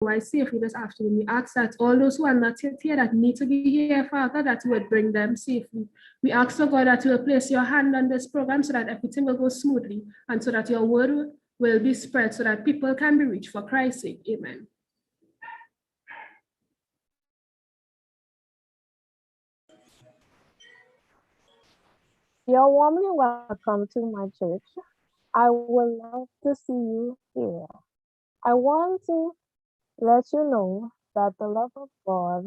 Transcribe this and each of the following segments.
otherwise safely this afternoon. We ask that all those who are not yet here that need to be here, Father, that you would bring them safely. We ask, oh God, that you will place your hand on this program so that everything will go smoothly and so that your word will be spread so that people can be reached for Christ's sake. Amen. You're warmly welcome to my church. I would love to see you here. I want to let you know that the love of God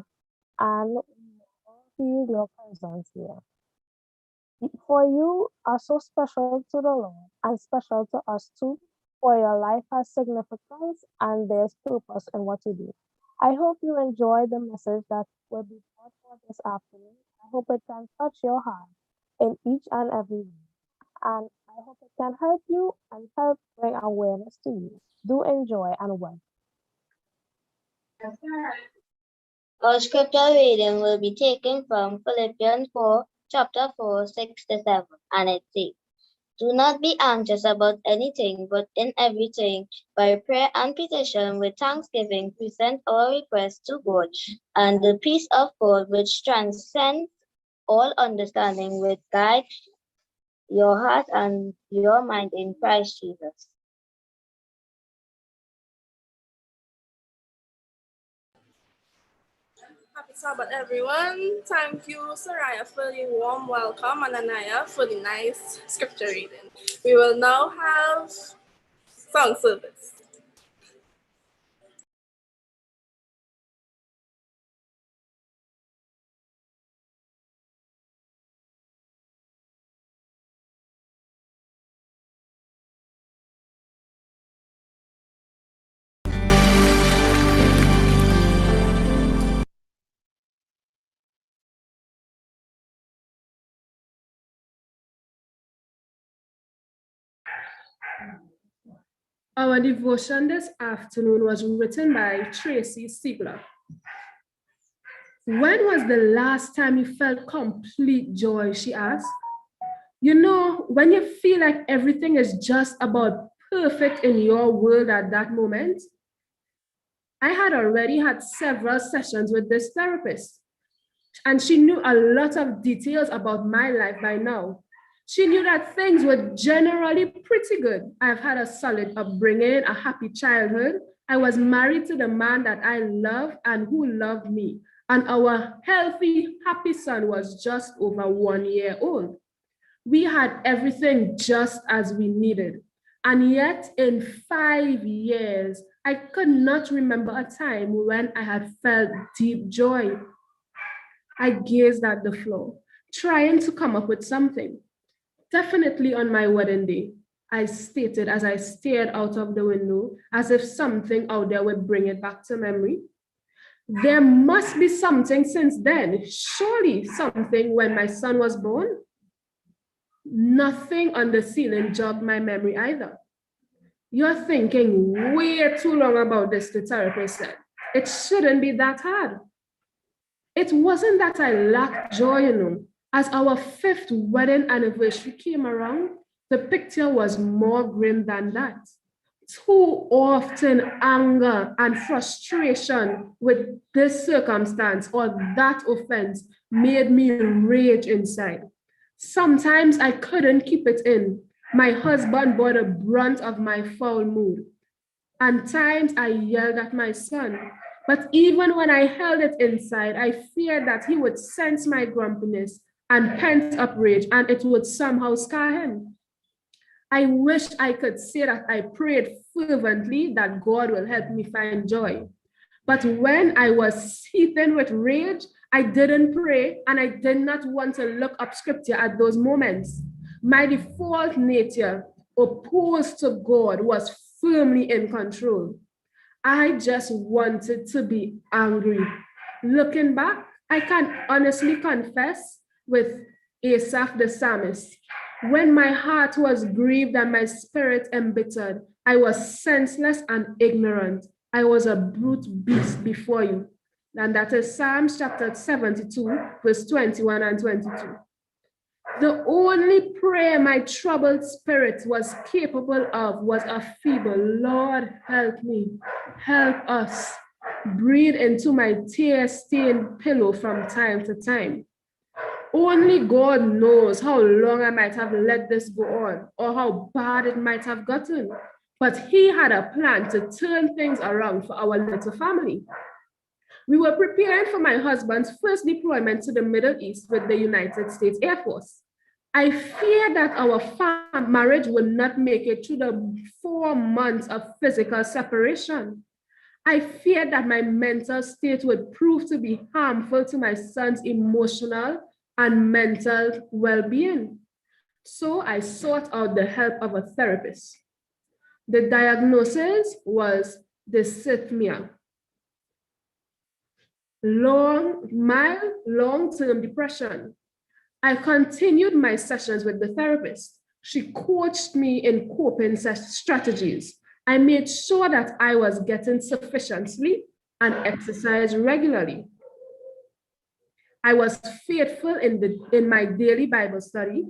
and feel your presence here. For you are so special to the Lord and special to us too, for your life has significance and there's purpose in what you do. I hope you enjoy the message that will be taught for this afternoon. I hope it can touch your heart in each and every way. And I hope it can help you and help bring awareness to you. Do enjoy and welcome. Our scripture reading will be taken from Philippians 4, chapter 4, 6 to 7, and it says, "Do not be anxious about anything, but in everything, by prayer and petition, with thanksgiving, present our requests to God, and the peace of God, which transcends all understanding, will guide your heart and your mind in Christ Jesus." Happy Sabbath, everyone. Thank you, Saraya, for the warm welcome, and Anaya for the nice scripture reading. We will now have song service. Our devotion this afternoon was written by Tracy Siegler. When was the last time you felt complete joy, she asked. You know, when you feel like everything is just about perfect in your world at that moment. I had already had several sessions with this therapist, and she knew a lot of details about my life by now. She knew that things were generally pretty good. I've had a solid upbringing, a happy childhood. I was married to the man that I love and who loved me. And our healthy, happy son was just over 1 year old. We had everything just as we needed. And yet, in 5 years, I could not remember a time when I had felt deep joy. I gazed at the floor, trying to come up with something. Definitely on my wedding day, I stated as I stared out of the window, as if something out there would bring it back to memory. There must be something since then, surely something when my son was born. Nothing on the ceiling jogged my memory either. You're thinking way too long about this, the therapist said. It shouldn't be that hard. It wasn't that I lacked joy, you know. As our 5th wedding anniversary came around, the picture was more grim than that. Too often, anger and frustration with this circumstance or that offense made me rage inside. Sometimes I couldn't keep it in. My husband bore the brunt of my foul mood. And times I yelled at my son. But even when I held it inside, I feared that he would sense my grumpiness and pent up rage, and it would somehow scar him. I wish I could say that I prayed fervently that God will help me find joy. But when I was seething with rage, I didn't pray and I did not want to look up scripture at those moments. My default nature, opposed to God, was firmly in control. I just wanted to be angry. Looking back, I can honestly confess with Asaph the psalmist, when my heart was grieved and my spirit embittered, I was senseless and ignorant. I was a brute beast before you. And that is Psalms chapter 72, verse 21 and 22. The only prayer my troubled spirit was capable of was a feeble, Lord, help me, help us. breathe into my tear-stained pillow from time to time. Only God knows how long I might have let this go on or how bad it might have gotten. But he had a plan to turn things around for our little family. We were preparing for my husband's first deployment to the Middle East with the United States Air Force. I feared that our marriage would not make it through the 4 months of physical separation. I feared that my mental state would prove to be harmful to my son's emotional and mental well-being. So I sought out the help of a therapist. The diagnosis was dysthymia, mild long-term depression. I continued my sessions with the therapist. She coached me in coping strategies. I made sure that I was getting sufficient sleep and exercise regularly. I was faithful in my daily Bible study.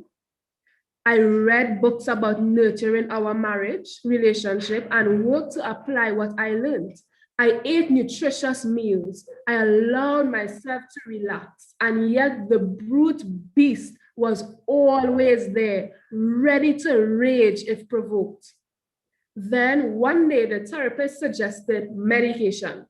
I read books about nurturing our marriage relationship and worked to apply what I learned. I ate nutritious meals. I allowed myself to relax, and yet the brute beast was always there, ready to rage if provoked. Then one day the therapist suggested medication.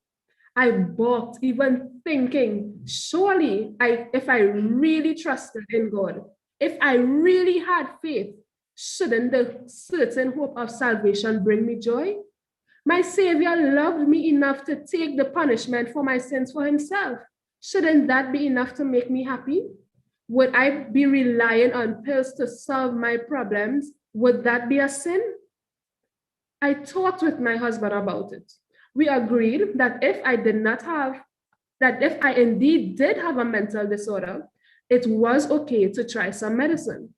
I balked, even thinking, surely if I really trusted in God, if I really had faith, shouldn't the certain hope of salvation bring me joy? My Savior loved me enough to take the punishment for my sins for himself. Shouldn't that be enough to make me happy? Would I be relying on pills to solve my problems? Would that be a sin? I talked with my husband about it. We agreed that if I indeed did have a mental disorder, it was okay to try some medicine.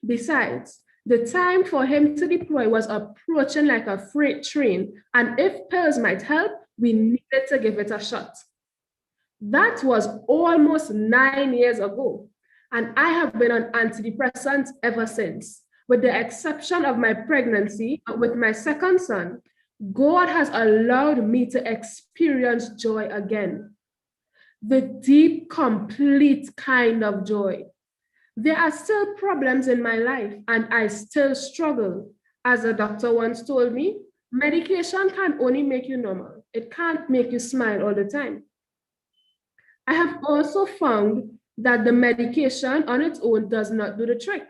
Besides, the time for him to deploy was approaching like a freight train, and if pills might help, we needed to give it a shot. That was almost 9 years ago, and I have been on antidepressants ever since. With the exception of my pregnancy with my second son, God has allowed me to experience joy again. The deep, complete kind of joy. There are still problems in my life and I still struggle. As a doctor once told me, medication can only make you normal. It can't make you smile all the time. I have also found that the medication on its own does not do the trick.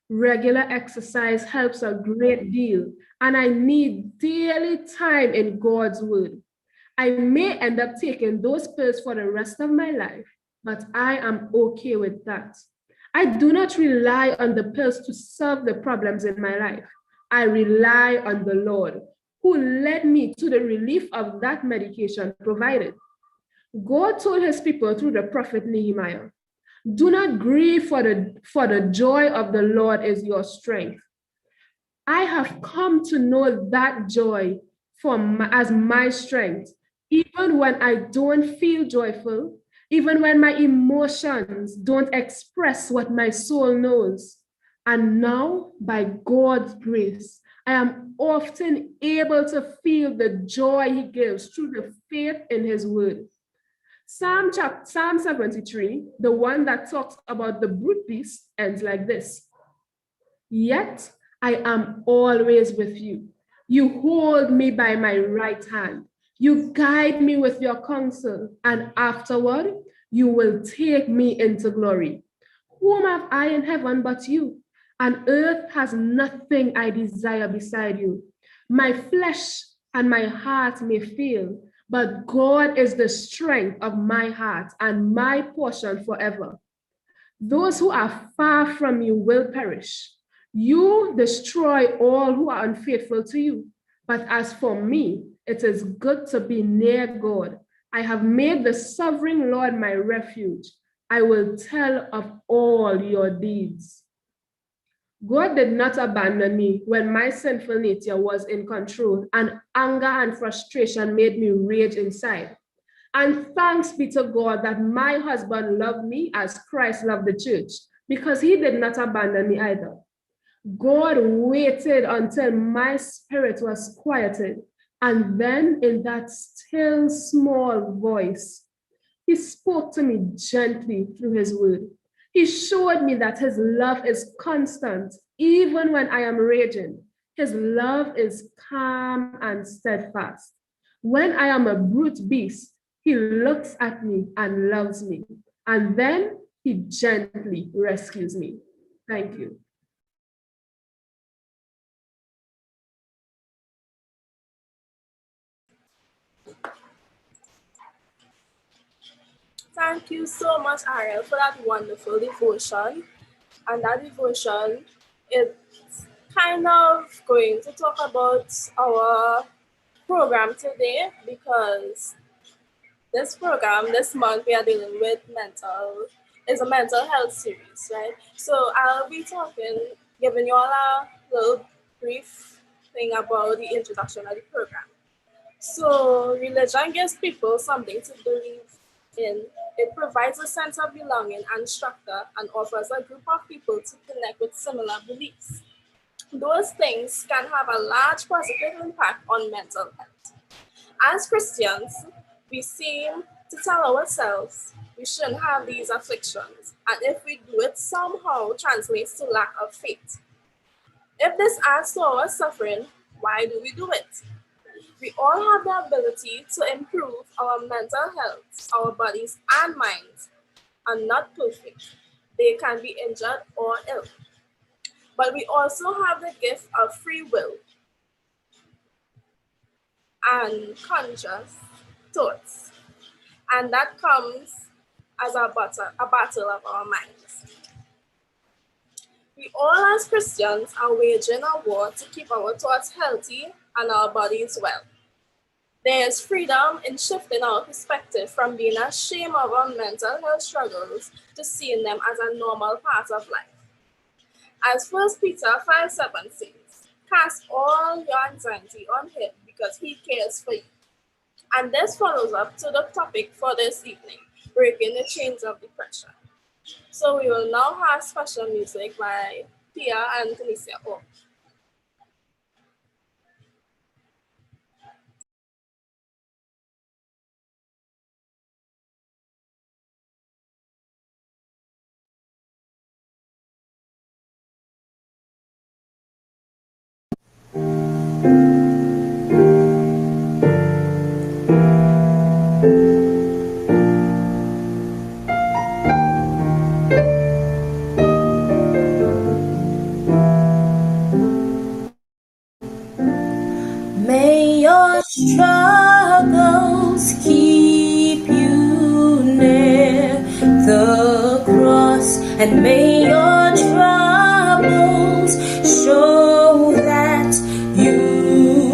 Regular exercise helps a great deal, and I need daily time in God's word. I may end up taking those pills for the rest of my life, but I am okay with that. I do not rely on the pills to solve the problems in my life. I rely on the Lord, who led me to the relief of that medication provided. God told his people through the prophet Nehemiah, do not grieve, for the joy of the Lord is your strength. I have come to know that joy as my strength, even when I don't feel joyful, even when my emotions don't express what my soul knows. And now, by God's grace, I am often able to feel the joy he gives through the faith in his word. Psalm 73, the one that talks about the brute beast, ends like this. Yet I am always with you. You hold me by my right hand. You guide me with your counsel, and afterward you will take me into glory. Whom have I in heaven but you? And earth has nothing I desire beside you. My flesh and my heart may fail, but God is the strength of my heart and my portion forever. Those who are far from you will perish. You destroy all who are unfaithful to you. But as for me, it is good to be near God. I have made the sovereign Lord my refuge. I will tell of all your deeds. God did not abandon me when my sinful nature was in control, and anger and frustration made me rage inside. And thanks be to God that my husband loved me as Christ loved the church, because he did not abandon me either. God waited until my spirit was quieted And then in that still small voice, he spoke to me gently through his word. He showed me that his love is constant, even when I am raging. His love is calm and steadfast. When I am a brute beast, he looks at me and loves me. And then he gently rescues me. Thank you. Thank you so much, Ariel, for that wonderful devotion. And that devotion is kind of going to talk about our program today, because this program, this month, we are dealing with it's a mental health series, right? So I'll be giving you all a little brief thing about the introduction of the program. So religion gives people something to believe in. It provides a sense of belonging and structure and offers a group of people to connect with similar beliefs. Those things can have a large positive impact on mental health. As Christians, we seem to tell ourselves we shouldn't have these afflictions, and if we do, it somehow translates to lack of faith. If this adds to our suffering, why do we do it? We all have the ability to improve our mental health. Our bodies and minds are not perfect. They can be injured or ill. But we also have the gift of free will and conscious thoughts. And that comes as a battle of our minds. We all as Christians are waging a war to keep our thoughts healthy and our bodies well. There is freedom in shifting our perspective from being ashamed of our mental health struggles to seeing them as a normal part of life. As 1 Peter 5:7 says, cast all your anxiety on him because he cares for you. And this follows up to the topic for this evening, breaking the chains of depression. So we will now have special music by Tia and Tanisha. May your struggles keep you near the cross, and may your troubles show that you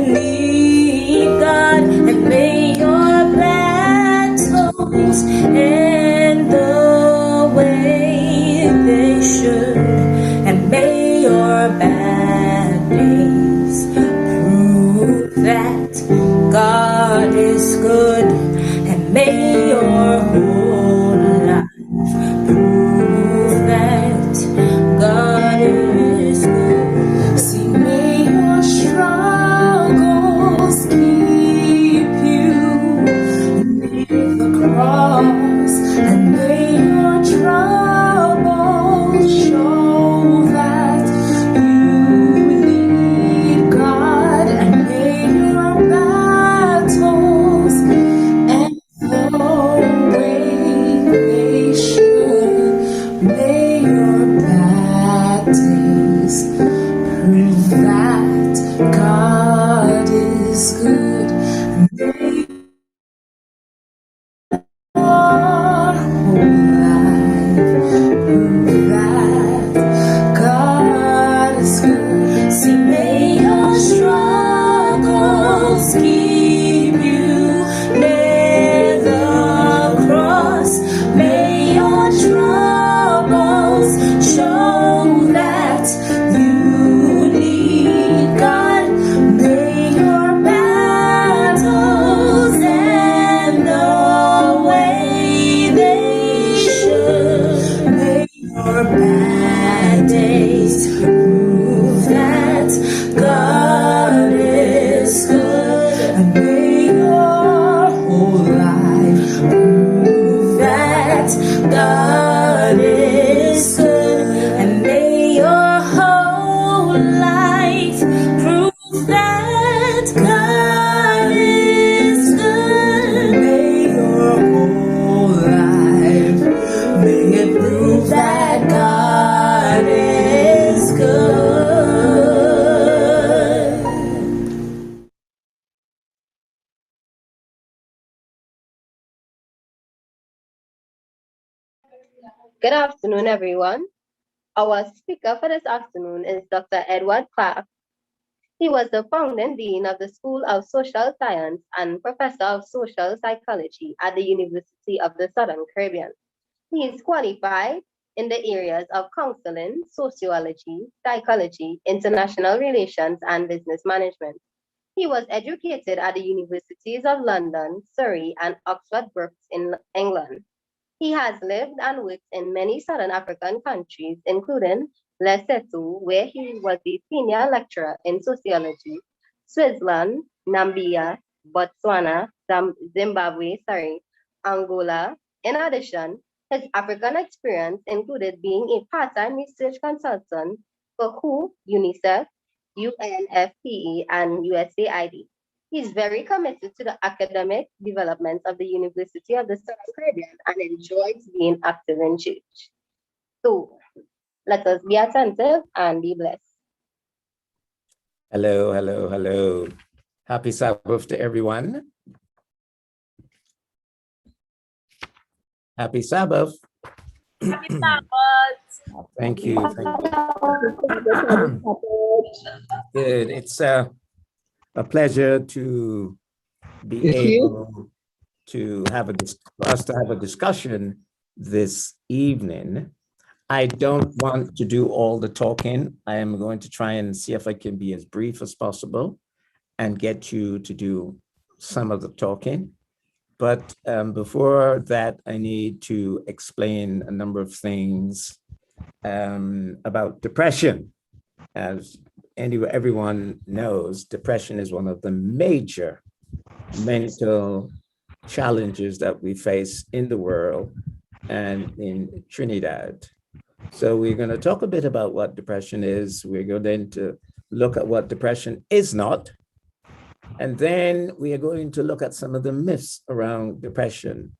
need God, and may your battles end the way they should, and may your bad days prove that God is good, and may your whole life prove that God is good. See, may your struggles keep you near the cross, and may your troubles show that you need God, and may your battles end the Good afternoon, everyone. Our speaker for this afternoon is Dr. Edward Clark. He was the founding dean of the School of Social Science and professor of social psychology at the University of the Southern Caribbean. He is qualified in the areas of counseling, sociology, psychology, international relations, and business management. He was educated at the Universities of London, Surrey, and Oxford Brookes in England. He has lived and worked in many Southern African countries, including Lesotho, where he was the senior lecturer in sociology, Switzerland, Namibia, Botswana, Zimbabwe, Angola. In addition, his African experience included being a part-time research consultant for WHO, UNICEF, UNFPA, and USAID. He's very committed to the academic development of the University of the Southern Caribbean and enjoys being active in church. So let us be attentive and be blessed. Hello, hello, hello. Happy Sabbath to everyone. Happy Sabbath. Happy Sabbath. Thank you. Good. It's a pleasure to be able to have a discussion this evening. I don't want to do all the talking. I am going to try and see if I can be as brief as possible and get you to do some of the talking. But before that, I need to explain a number of things about depression. As everyone knows, depression is one of the major mental challenges that we face in the world and in Trinidad. So we're going to talk a bit about what depression is. We're going to look at what depression is not. And then we are going to look at some of the myths around depression.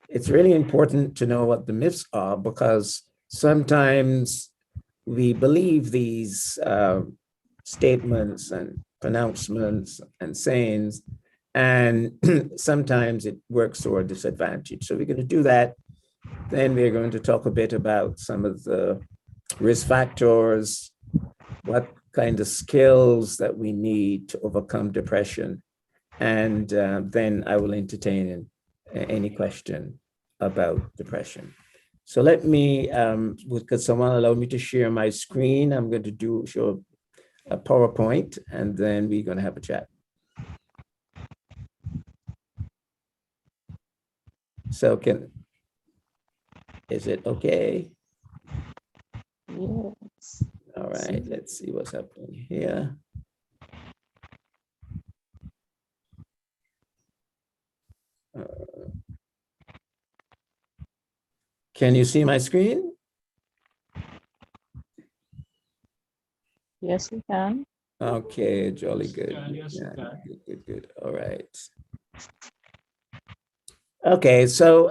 It's really important to know what the myths are because sometimes we believe these statements and pronouncements and sayings, and sometimes it works to our disadvantage. So we're going to do that. Then we're going to talk a bit about some of the risk factors, what kind of skills that we need to overcome depression. And then I will entertain any question about depression. So let me, could someone allow me to share my screen? I'm going to show a PowerPoint, and then we're going to have a chat. So is it okay? Yes. All right, let's see what's happening here. Can you see my screen? Yes, we can. Okay, jolly good. Yes, you can. Good. All right. Okay, so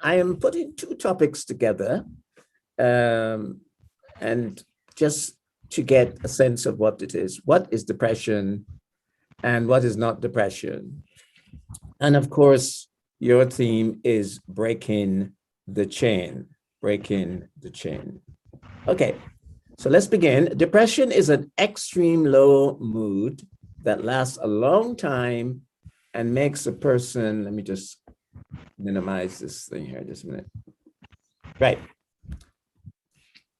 I am putting two topics together, and just to get a sense of what it is. What is depression and what is not depression? And of course, your theme is breaking the chain. Okay, so let's begin. Depression is an extreme low mood that lasts a long time and makes a person, let me just minimize this thing here just a minute. Right.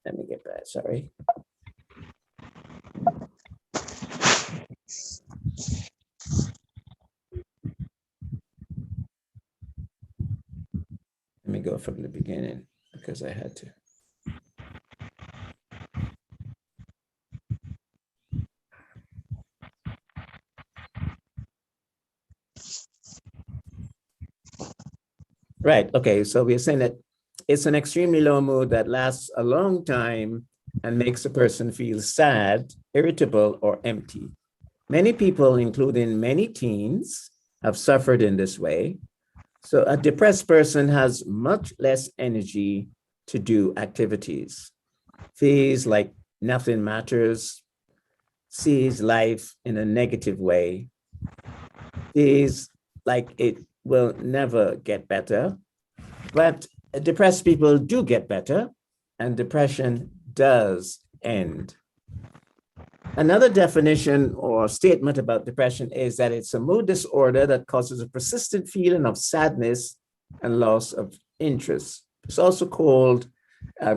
Let me get that, sorry. Let me go from the beginning because I had to. Right, okay, so we're saying that it's an extremely low mood that lasts a long time and makes a person feel sad, irritable, or empty. Many people, including many teens, have suffered in this way. So a depressed person has much less energy to do activities, feels like nothing matters, sees life in a negative way, feels like it will never get better, but depressed people do get better, and depression does end. Another definition or statement about depression is that it's a mood disorder that causes a persistent feeling of sadness and loss of interest. It's also called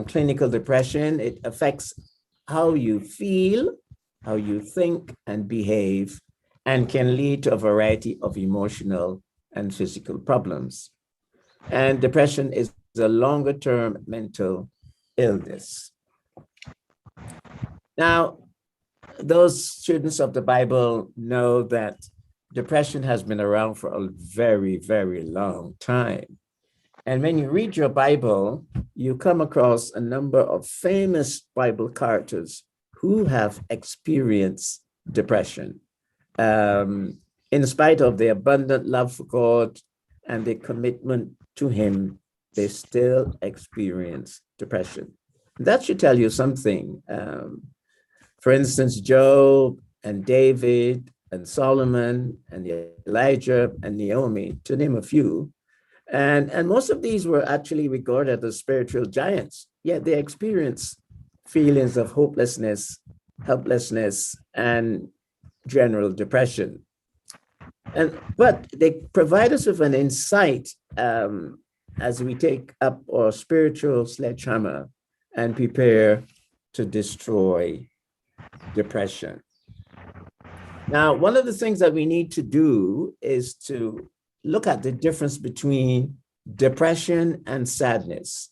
clinical depression. It affects how you feel, how you think and behave, and can lead to a variety of emotional and physical problems. And depression is a longer-term mental illness. Now, those students of the Bible know that depression has been around for a very, very long time. And when you read your Bible, you come across a number of famous Bible characters who have experienced depression. In spite of their abundant love for God and their commitment to Him, they still experience depression. That should tell you something. For instance, Job and David and Solomon and Elijah and Naomi, to name a few. And most of these were actually regarded as spiritual giants, yet they experienced feelings of hopelessness, helplessness, and general depression. But they provide us with an insight as we take up our spiritual sledgehammer and prepare to destroy depression. Now, one of the things that we need to do is to look at the difference between depression and sadness.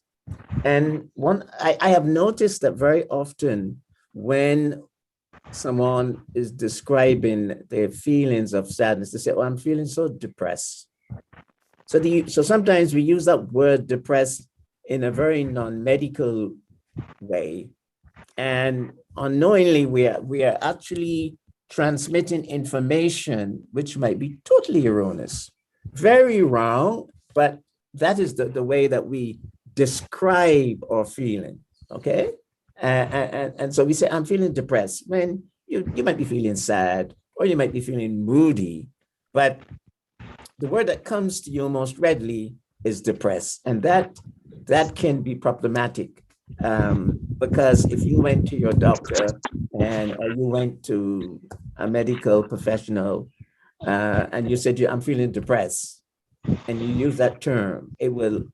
And I have noticed that very often when someone is describing their feelings of sadness, they say, "Oh, I'm feeling so depressed." So sometimes we use that word depressed in a very non-medical way. And unknowingly, we are actually transmitting information which might be totally erroneous, very wrong, but that is the way that we describe our feeling, okay? And so we say, "I'm feeling depressed," when you might be feeling sad or you might be feeling moody, but the word that comes to you most readily is depressed. And that can be problematic because if you went to your doctor or you went to a medical professional and you said, "I'm feeling depressed," and you use that term, it will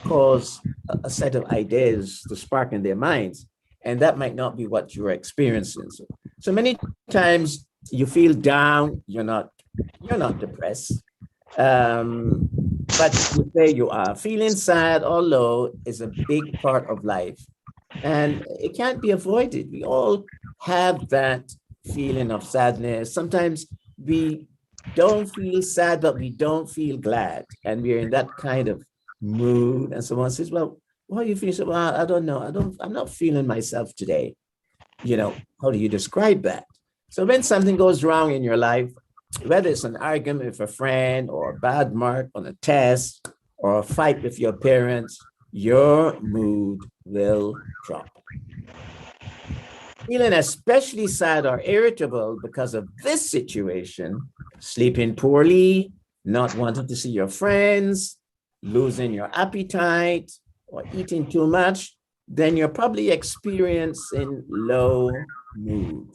cause a set of ideas to spark in their minds. And that might not be what you're experiencing. So many times you feel down, you're not depressed. But you say you are feeling sad or low is a big part of life. And it can't be avoided. We all have that feeling of sadness. Sometimes we don't feel sad, but we don't feel glad. And we're in that kind of mood. And someone says, "Well, why are you feeling so?" "Well, I don't know. I'm not feeling myself today." How do you describe that? So when something goes wrong in your life, whether it's an argument with a friend or a bad mark on a test or a fight with your parents, your mood will drop. Feeling especially sad or irritable because of this situation, sleeping poorly, not wanting to see your friends, losing your appetite, or eating too much, then you're probably experiencing low mood.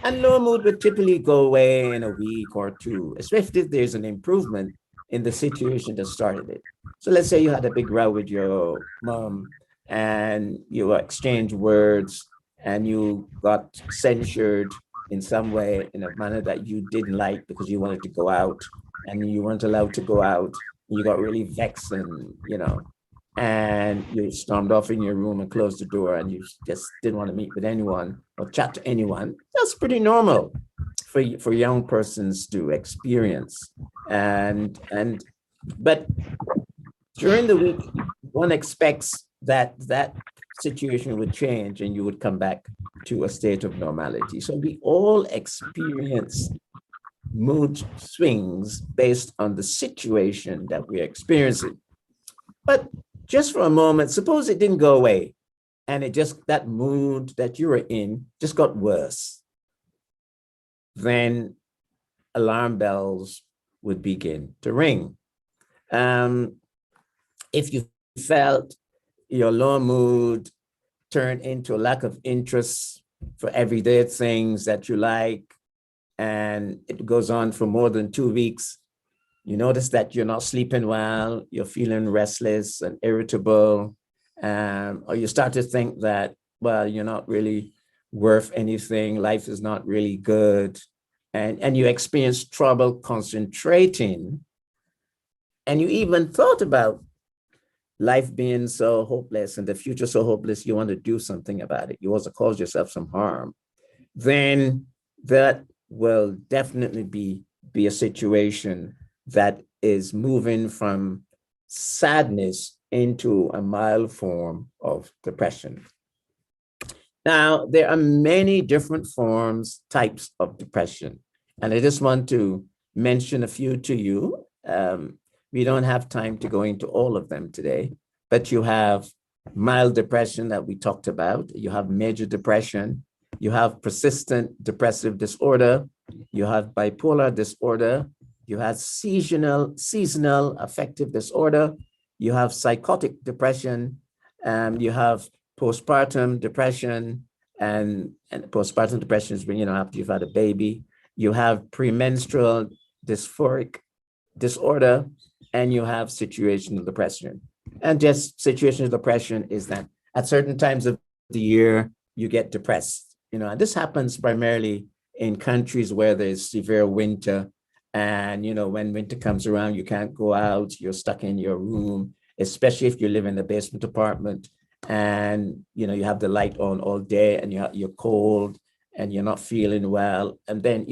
And low mood would typically go away in a week or two, especially if there's an improvement in the situation that started it. So let's say you had a big row with your mom and you exchanged words and you got censured in some way in a manner that you didn't like because you wanted to go out and you weren't allowed to go out. You got really vexed and you stormed off in your room and closed the door and you just didn't want to meet with anyone or chat to anyone. That's pretty normal for young persons to experience. But during the week, one expects that situation would change and you would come back to a state of normality. So we all experience mood swings based on the situation that we're experiencing. But just for a moment, suppose it didn't go away and that mood that you were in just got worse. Then alarm bells would begin to ring. If you felt your low mood turn into a lack of interest for everyday things that you like, and it goes on for more than 2 weeks. You notice that you're not sleeping well, you're feeling restless and irritable, or you start to think that, well, you're not really worth anything, life is not really good, and you experience trouble concentrating, and you even thought about life being so hopeless and the future so hopeless, you want to do something about it. You also cause yourself some harm. Then that will definitely be a situation that is moving from sadness into a mild form of depression. Now, there are many different types of depression, and I just want to mention a few to you. We don't have time to go into all of them today, but you have mild depression that we talked about. You have major depression. You have persistent depressive disorder. You have bipolar disorder. You have seasonal affective disorder. You have psychotic depression. You have postpartum depression, and postpartum depression is when, after you've had a baby. You have premenstrual dysphoric disorder, and you have situational depression. And just situational depression is that at certain times of the year, you get depressed. And this happens primarily in countries where there's severe winter. And, when winter comes around, you can't go out, you're stuck in your room, especially if you live in a basement apartment and, you have the light on all day and you're cold and you're not feeling well. And then,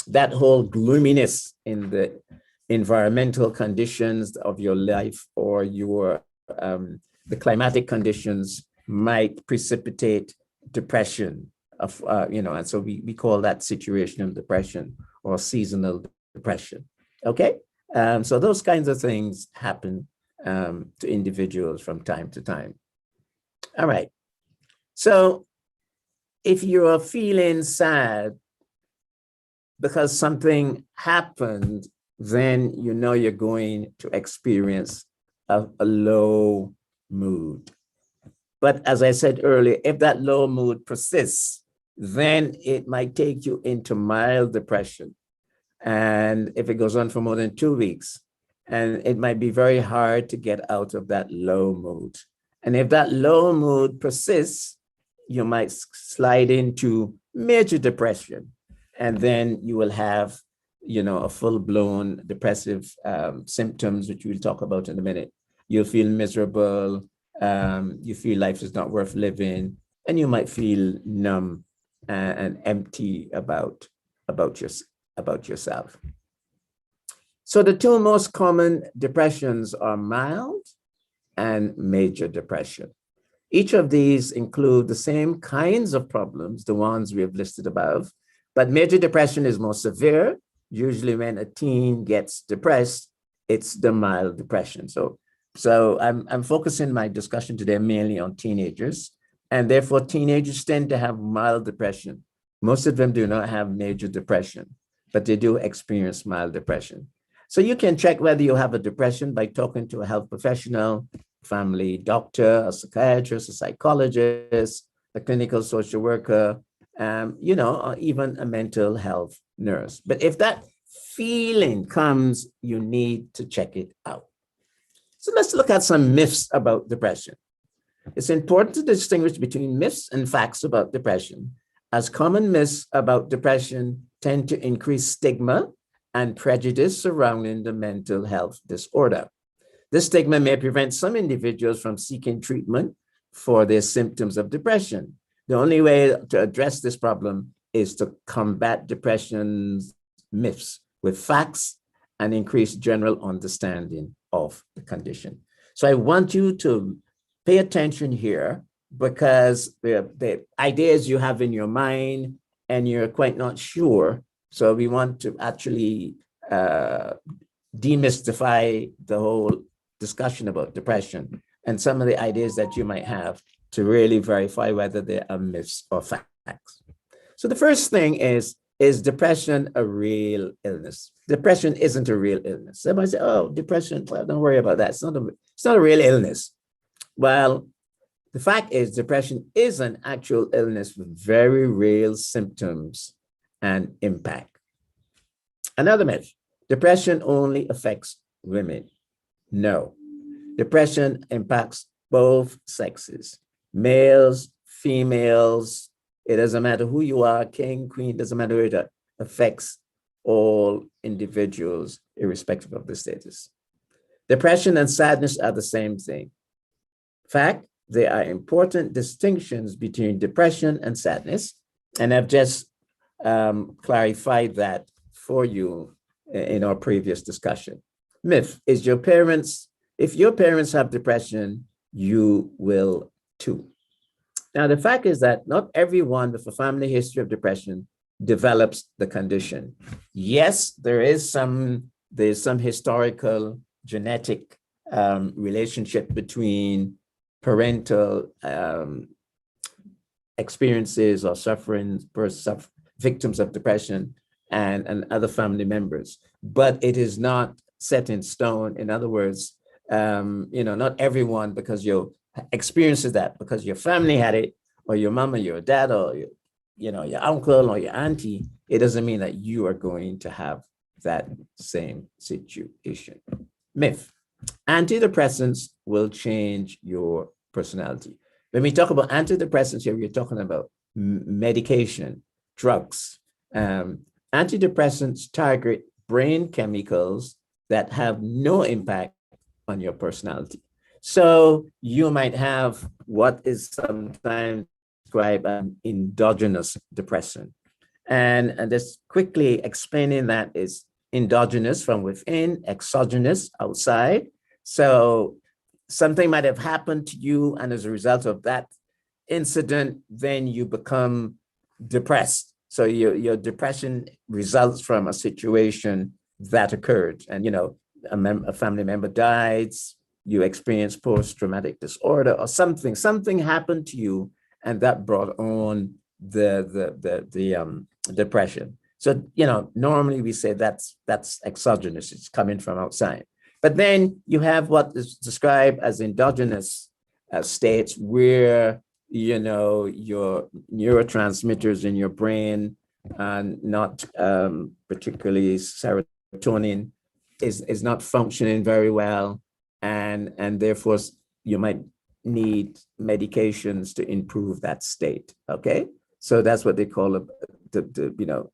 that whole gloominess in the environmental conditions of your life or the climatic conditions might precipitate depression and so we call that situational depression or seasonal depression. Okay, so those kinds of things happen to individuals from time to time. All right, so if you're feeling sad because something happened, then you're going to experience a low mood. But as I said earlier, if that low mood persists, then it might take you into mild depression. And if it goes on for more than 2 weeks, and it might be very hard to get out of that low mood. And if that low mood persists, you might slide into major depression. And then you will have a full-blown depressive symptoms, which we'll talk about in a minute. You'll feel miserable, you feel life is not worth living, and you might feel numb and empty about yourself. So the two most common depressions are mild and major depression. Each of these include the same kinds of problems, the ones we have listed above, but major depression is more severe. Usually when a teen gets depressed, it's the mild depression. So I'm focusing my discussion today mainly on teenagers, and therefore teenagers tend to have mild depression. Most of them do not have major depression, but they do experience mild depression. So you can check whether you have a depression by talking to a health professional, family doctor, a psychiatrist, a psychologist, a clinical social worker, or even a mental health nurse. But if that feeling comes, you need to check it out. So let's look at some myths about depression. It's important to distinguish between myths and facts about depression, as common myths about depression tend to increase stigma and prejudice surrounding the mental health disorder. This stigma may prevent some individuals from seeking treatment for their symptoms of depression. The only way to address this problem is to combat depression's myths with facts and increase general understanding of the condition. So I want you to pay attention here, because the ideas you have in your mind and you're quite not sure. So we want to actually demystify the whole discussion about depression and some of the ideas that you might have to really verify whether they are myths or facts. So the first thing is is depression a real illness? Depression isn't a real illness. Somebody say, oh, depression, well, don't worry about that. It's not a real illness. Well, the fact is depression is an actual illness with very real symptoms and impact. Another myth, depression only affects women. No, depression impacts both sexes, males, females. It doesn't matter who you are, king, queen, doesn't matter who it affects all individuals, irrespective of the status. Depression and sadness are the same thing. In fact, there are important distinctions between depression and sadness, and I've just clarified that for you in our previous discussion. Myth is if your parents have depression, you will too. Now, the fact is that not everyone with a family history of depression develops the condition. Yes, there's some historical genetic relationship between parental experiences or sufferings, victims of depression and other family members, but it is not set in stone. In other words, not everyone, because you experiences that because your family had it, or your mom or your dad, or your uncle or your auntie, it doesn't mean that you are going to have that same situation. Myth, antidepressants will change your personality. When we talk about antidepressants here, we're talking about medication, drugs. Antidepressants target brain chemicals that have no impact on your personality. So you might have what is sometimes described as endogenous depression. And just quickly explaining that is endogenous from within, exogenous outside. So something might have happened to you, and as a result of that incident, then you become depressed. So your depression results from a situation that occurred. And a family member died, you experience post-traumatic disorder or something happened to you, and that brought on the depression. So, normally we say that's exogenous, it's coming from outside. But then you have what is described as endogenous states where, your neurotransmitters in your brain, not particularly serotonin, is not functioning very well. And therefore you might need medications to improve that state, okay? So that's what they call the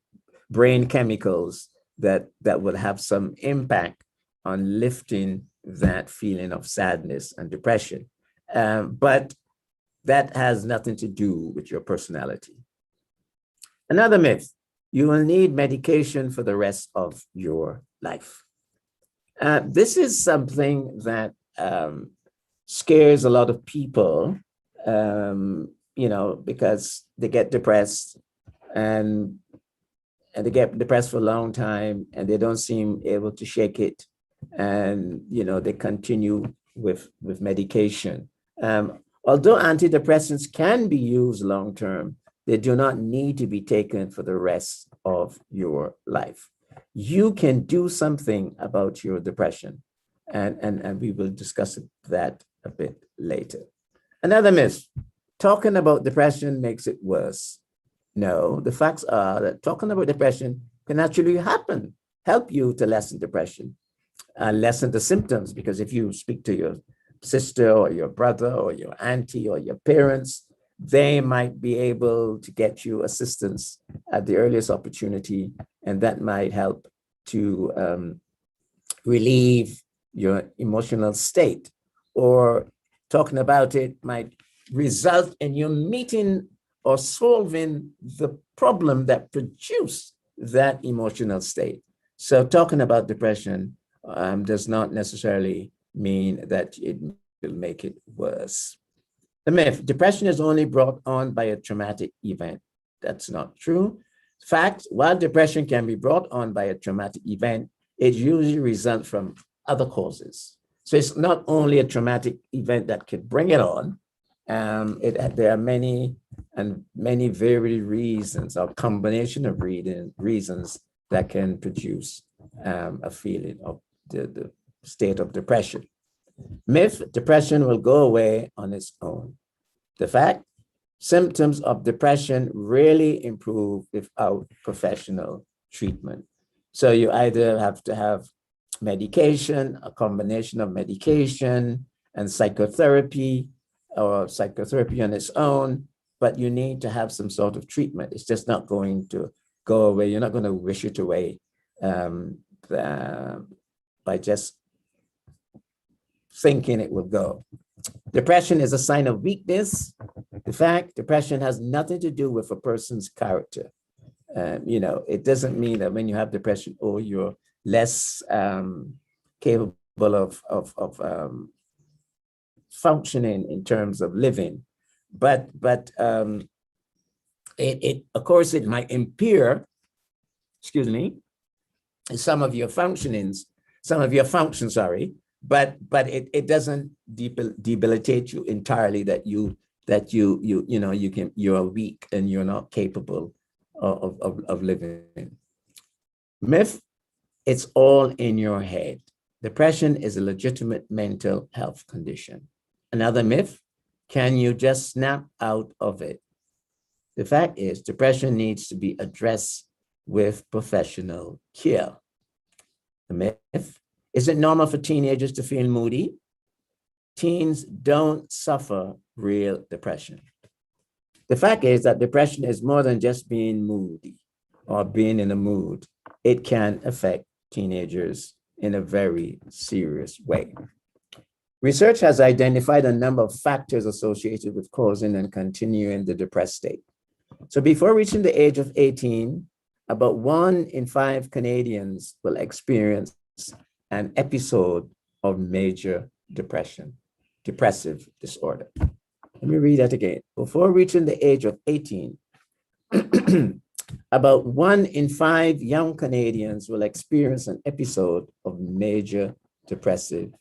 brain chemicals that would have some impact on lifting that feeling of sadness and depression. But that has nothing to do with your personality. Another myth, you will need medication for the rest of your life. This is something that scares a lot of people, because they get depressed and they get depressed for a long time and they don't seem able to shake it. And, they continue with medication. Although antidepressants can be used long-term, they do not need to be taken for the rest of your life. You can do something about your depression, and we will discuss that a bit later. Another myth, talking about depression makes it worse. No, the facts are that talking about depression can actually help you to lessen depression, lessen the symptoms, because if you speak to your sister or your brother or your auntie or your parents, they might be able to get you assistance at the earliest opportunity, and that might help to relieve your emotional state. Or talking about it might result in you meeting or solving the problem that produced that emotional state. So talking about depression does not necessarily mean that it will make it worse. The myth, depression is only brought on by a traumatic event. That's not true. Fact, while depression can be brought on by a traumatic event, it usually results from other causes. So it's not only a traumatic event that could bring it on, There are many and many varied reasons, or combination of reasons that can produce a feeling of the state of depression. Myth: depression will go away on its own. The fact: symptoms of depression rarely improve without professional treatment. So you either have to have medication, a combination of medication and psychotherapy, or psychotherapy on its own, but you need to have some sort of treatment. It's just not going to go away. You're not going to wish it away by just thinking it will go. Depression is a sign of weakness. In fact, depression has nothing to do with a person's character. It doesn't mean that when you have depression, you're less capable of functioning in terms of living. But of course, it might impair, some of your functions, but it doesn't debilitate you entirely, that you're weak and you're not capable of living. Myth: it's all in your head. Depression is a legitimate mental health condition. Another myth: can you just snap out of it? The fact is, depression needs to be addressed with professional care. The myth: is it normal for teenagers to feel moody? Teens don't suffer real depression. The fact is that depression is more than just being moody or being in a mood. It can affect teenagers in a very serious way. Research has identified a number of factors associated with causing and continuing the depressed state. So before reaching the age of 18, about 1 in 5 Canadians will experience an episode of major depressive disorder. Let me read that again. Before reaching the age of 18, about 1 in 5 young Canadians will experience an episode of major depressive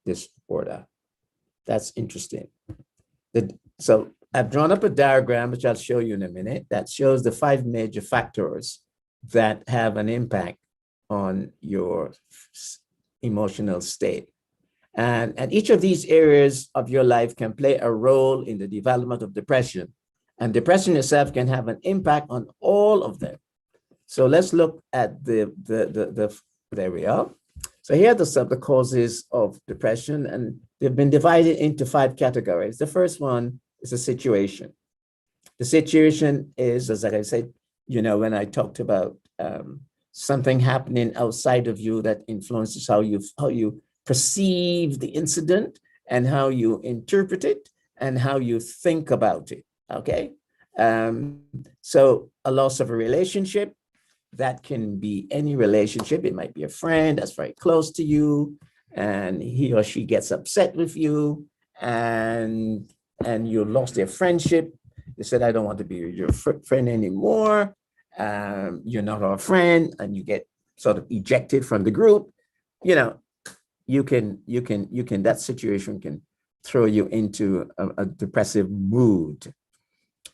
disorder. That's interesting. So I've drawn up a diagram, which I'll show you in a minute, that shows the 5 major factors that have an impact on your emotional state. And each of these areas of your life can play a role in the development of depression. And depression itself can have an impact on all of them. So let's look at there we are. So here are the causes of depression, and they've been divided into 5 categories. The first one is a situation. The situation is, as I said, when I talked about something happening outside of you that influences how you perceive the incident and how you interpret it and how you think about it, okay? So a loss of a relationship, that can be any relationship. It might be a friend that's very close to you, and he or she gets upset with you, and you lost their friendship. They said, I don't want to be your friend anymore. You're not our friend, and you get sort of ejected from the group. That situation can throw you into a depressive mood.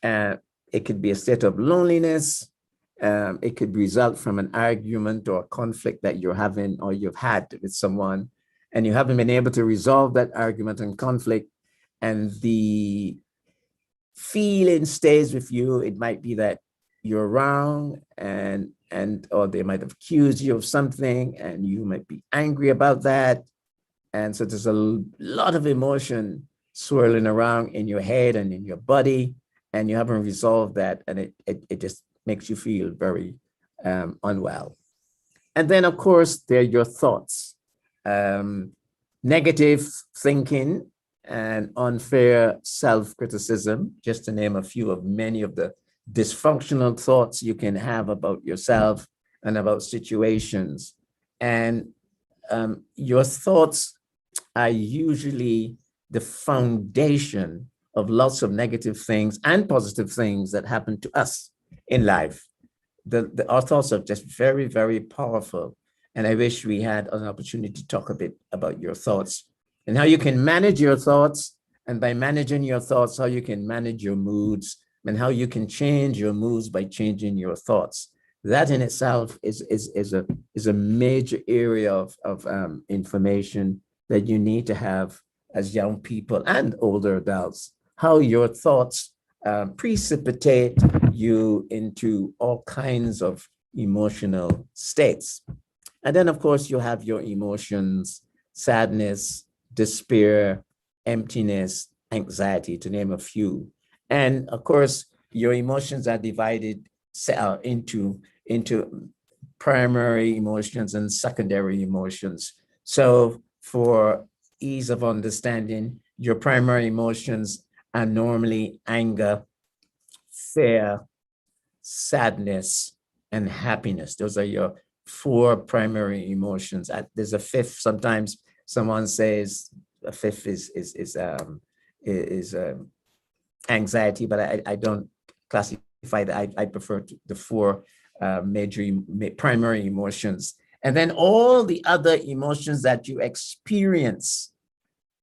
It could be a state of loneliness. It could result from an argument or a conflict that you're having or you've had with someone, and you haven't been able to resolve that argument and conflict, and the feeling stays with you. It might be that you're wrong, or they might have accused you of something, and you might be angry about that. And so there's a lot of emotion swirling around in your head and in your body, and you haven't resolved that, and it just makes you feel very unwell. And then, of course, there are your thoughts. Negative thinking and unfair self-criticism, just to name a few of many of the dysfunctional thoughts you can have about yourself and about situations. And your thoughts are usually the foundation of lots of negative things and positive things that happen to us in life. Our thoughts are just very, very powerful. And I wish we had an opportunity to talk a bit about your thoughts and how you can manage your thoughts And by managing your thoughts, how you can manage your moods and how you can change your moods by changing your thoughts. That in itself is a major area of information that you need to have as young people and older adults, how your thoughts precipitate you into all kinds of emotional states. And then, of course, you have your emotions, sadness, despair, emptiness, anxiety, to name a few. And of course, your emotions are divided into primary emotions and secondary emotions. So for ease of understanding, your primary emotions are normally anger, fear, sadness, and happiness. Those are your 4 primary emotions. There's a fifth. Sometimes someone says a fifth is anxiety, but I don't classify that. I prefer the 4 primary emotions. And then all the other emotions that you experience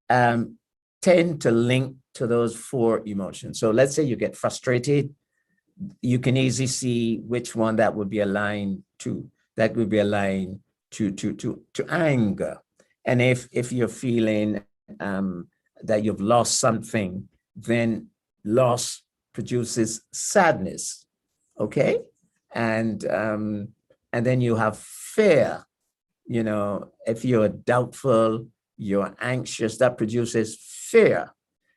tend to link to those 4 emotions. So let's say you get frustrated, you can easily see which one that would be aligned to. That would be aligned to anger. And if you're feeling that you've lost something, then loss produces sadness. Okay, and then you have fear. You know, if you're doubtful, you're anxious, that produces fear.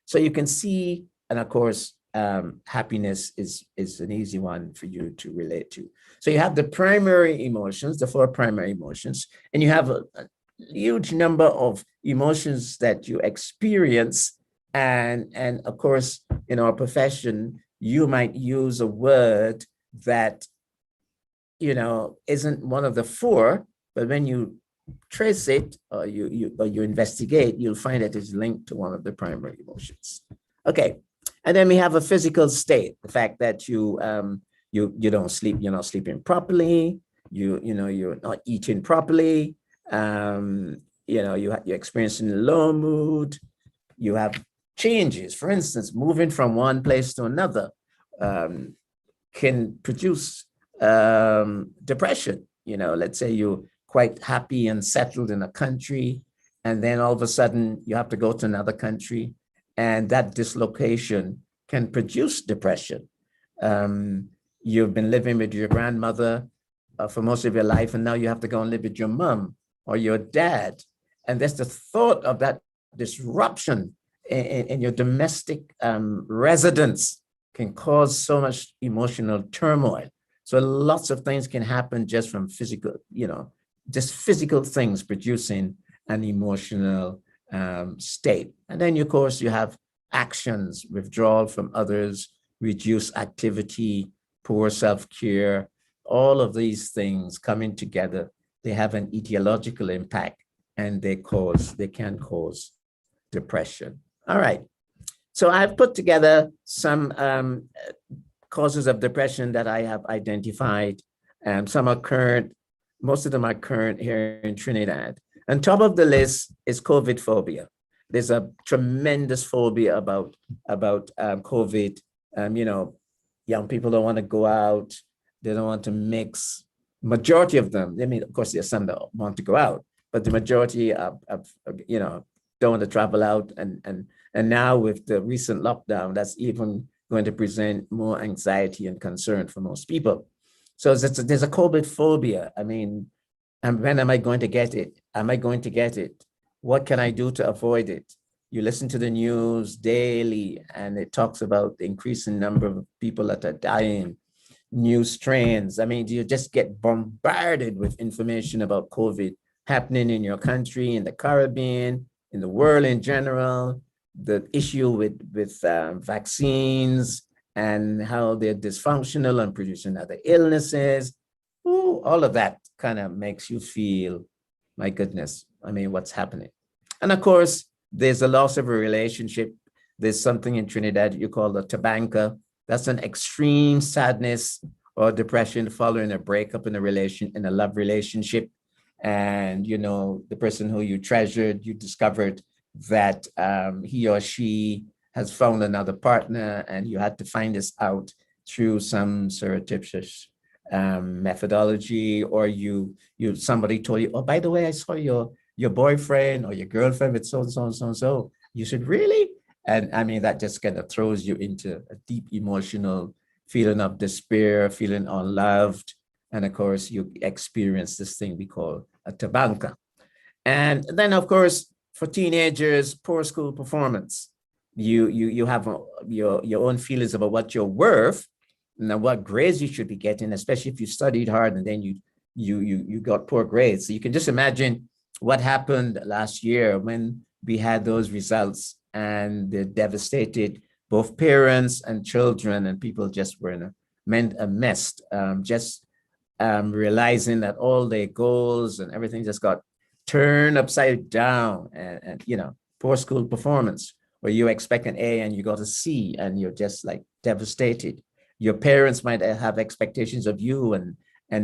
So you can see, and of course, happiness is an easy one for you to relate to. So you have the primary emotions, the 4 primary emotions, and you have a huge number of emotions that you experience. And of course, in our profession, you might use a word that, you know, isn't one of the 4, but when you trace it or you investigate, you'll find that it's linked to one of the primary emotions. Okay. And then we have a physical state, the fact that you don't sleep, you're not sleeping properly, you're not eating properly, you're experiencing low mood, you have changes. For instance, moving from one place to another can produce depression. You know, let's say you're quite happy and settled in a country, and then all of a sudden you have to go to another country, and that dislocation can produce depression. You've been living with your grandmother for most of your life, and now you have to go and live with your mom or your dad. And that's the thought of that disruption in your domestic residence can cause so much emotional turmoil. So lots of things can happen just from physical, just physical things producing an emotional state. And then, of course, you have actions, withdrawal from others, reduced activity, poor self-care. All of these things coming together, they have an etiological impact, and they can cause depression. All right. So I've put together some causes of depression that I have identified. Some are current, most of them are current here in Trinidad. On top of the list is COVID phobia. There's a tremendous phobia about COVID. Young people don't want to go out. They don't want to mix. Majority of them, I mean, of course, there's some that want to go out, but the majority don't want to travel out. And now with the recent lockdown, that's even going to present more anxiety and concern for most people. So there's a COVID phobia. I mean, and when am I going to get it? Am I going to get it? What can I do to avoid it? You listen to the news daily, and it talks about the increasing number of people that are dying, new strains. I mean, you just get bombarded with information about COVID happening in your country, in the Caribbean, in the world in general, the issue with vaccines and how they're dysfunctional and producing other illnesses. Ooh, all of that kind of makes you feel, my goodness, I mean, what's happening? And of course, there's a loss of a relationship. There's something in Trinidad you call the tabanca. That's an extreme sadness or depression following a breakup in a love relationship. And, the person who you treasured, you discovered that he or she has found another partner, and you had to find this out through some surreptitious methodology, or somebody told you, oh, by the way, I saw your boyfriend or your girlfriend with so and so and so and so. You said, really? And I mean, that just kind of throws you into a deep emotional feeling of despair, feeling unloved. And of course, you experience this thing we call a tabanca. And then, of course, for teenagers, poor school performance. You have your own feelings about what you're worth and what grades you should be getting, especially if you studied hard and then you got poor grades. So you can just imagine what happened last year when we had those results, and they devastated both parents and children, and people just were in a mess, realizing that all their goals and everything just got turned upside down, and poor school performance, where you expect an A and you got a C, and you're just like devastated. Your parents might have expectations of you, and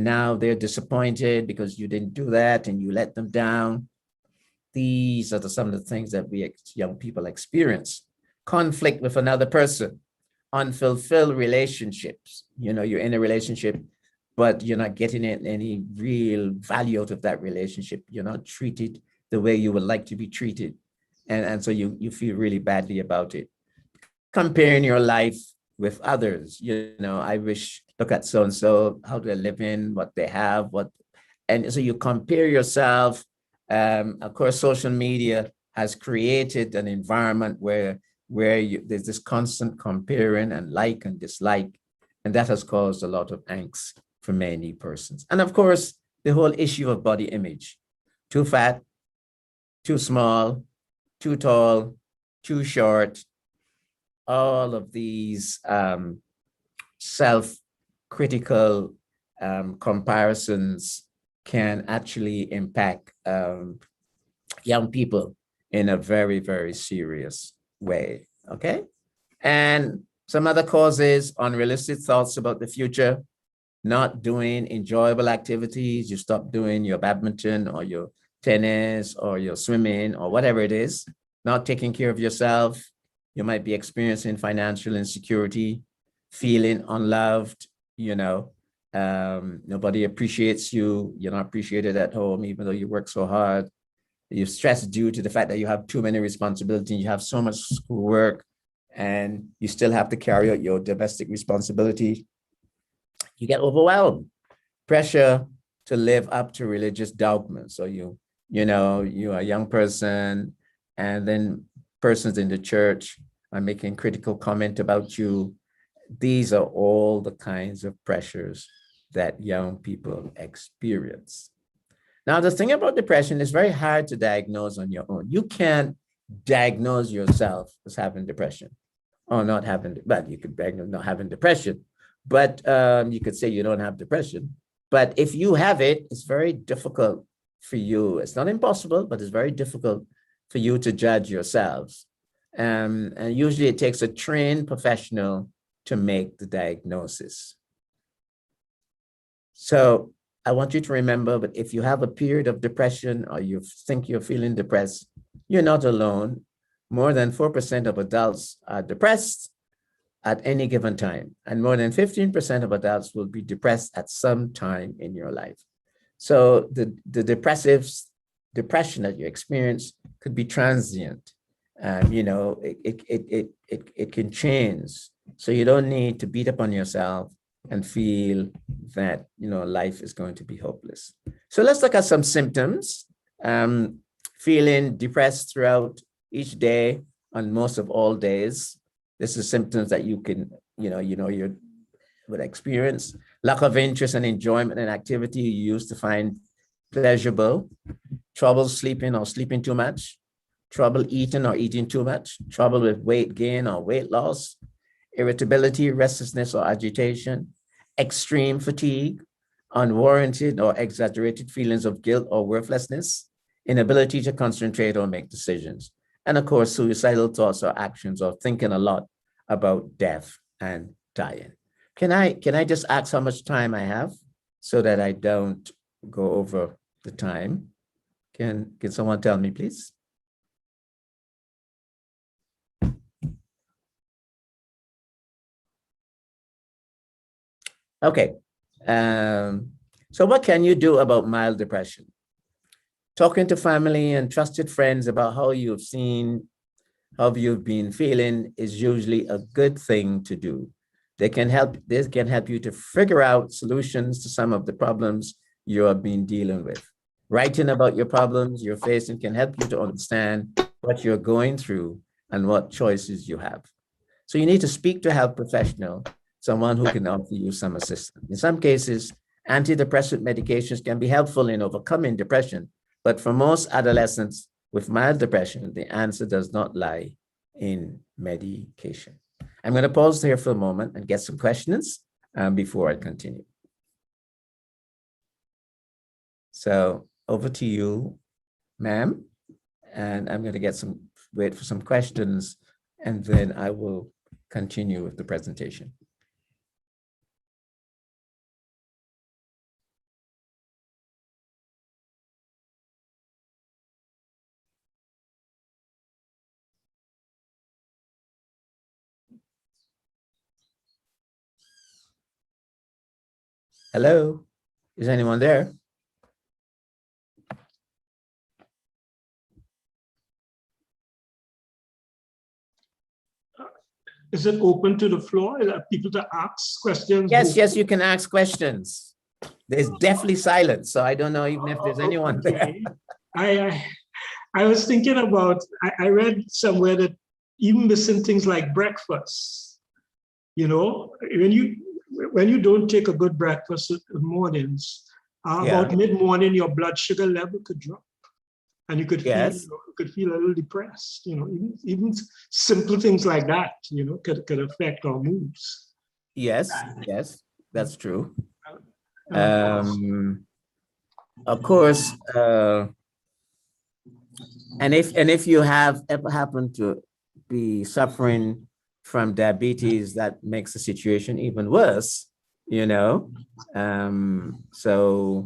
now they're disappointed because you didn't do that and you let them down. These are some of the things that we young people experience. Conflict with another person, unfulfilled relationships. You're in a relationship, but you're not getting any real value out of that relationship. You're not treated the way you would like to be treated. And so you feel really badly about it. Comparing your life with others. I wish, look at so-and-so, how they're living, what they have, and so you compare yourself. Of course, social media has created an environment where there's this constant comparing and like and dislike, and that has caused a lot of angst for many persons. And of course, the whole issue of body image: too fat, too small, too tall, too short. All of these self-critical comparisons can actually impact young people in a very, very serious way, okay? And some other causes: unrealistic thoughts about the future, not doing enjoyable activities. You stop doing your badminton or your tennis or your swimming or whatever it is, not taking care of yourself. You might be experiencing financial insecurity, feeling unloved, nobody appreciates you. You're not appreciated at home, even though you work so hard. You're stressed due to the fact that you have too many responsibilities. You have so much schoolwork, and you still have to carry out your domestic responsibility. You get overwhelmed. Pressure to live up to religious dogmas. So you're a young person, and then persons in the church are making critical comment about you. These are all the kinds of pressures that young people experience. Now, the thing about depression is very hard to diagnose on your own. You can't diagnose yourself as having depression or not having, but you could diagnose not having depression, but you could say you don't have depression. But if you have it, it's very difficult for you. It's not impossible, but it's very difficult for you to judge yourselves. And usually it takes a trained professional to make the diagnosis. So I want you to remember that if you have a period of depression or you think you're feeling depressed, you're not alone. More than 4% of adults are depressed at any given time, and more than 15% of adults will be depressed at some time in your life. So the depression that you experience could be transient. It can change. So you don't need to beat up on yourself and feel that life is going to be hopeless. So let's look at some symptoms. Feeling depressed throughout each day on most of all days. This is symptoms that you can, you would experience. Lack of interest and enjoyment in activity you used to find pleasurable. Trouble sleeping or sleeping too much. Trouble eating or eating too much. Trouble with weight gain or weight loss. Irritability, restlessness or agitation. Extreme fatigue. Unwarranted or exaggerated feelings of guilt or worthlessness. Inability to concentrate or make decisions. And of course, suicidal thoughts or actions, or thinking a lot about death and dying. Can I just ask how much time I have so that I don't go over the time? Can someone tell me, please? Okay. So what can you do about mild depression? Talking to family and trusted friends about how you've been feeling is usually a good thing to do. This can help you to figure out solutions to some of the problems you have been dealing with. Writing about your problems you're facing can help you to understand what you're going through and what choices you have. So you need to speak to a health professional, someone who can offer you some assistance. In some cases, antidepressant medications can be helpful in overcoming depression, but for most adolescents with mild depression, the answer does not lie in medication. I'm going to pause here for a moment and get some questions before I continue. So over to you, ma'am, and I'm going to wait for some questions, and then I will continue with the presentation. Hello, is anyone there? Is it open to the floor? Are people to ask questions? Yes, you can ask questions. There's definitely silence, so I don't know even if there's anyone there. I was thinking about, I read somewhere that even missing things like breakfast, you know, when you don't take a good breakfast in the mornings, about mid-morning, your blood sugar level could drop. And you could feel a little depressed, you know, even simple things like that, you know, could affect our moods. Yes, that's true. Of course, and if you have ever happened to be suffering from diabetes, that makes the situation even worse, you know. So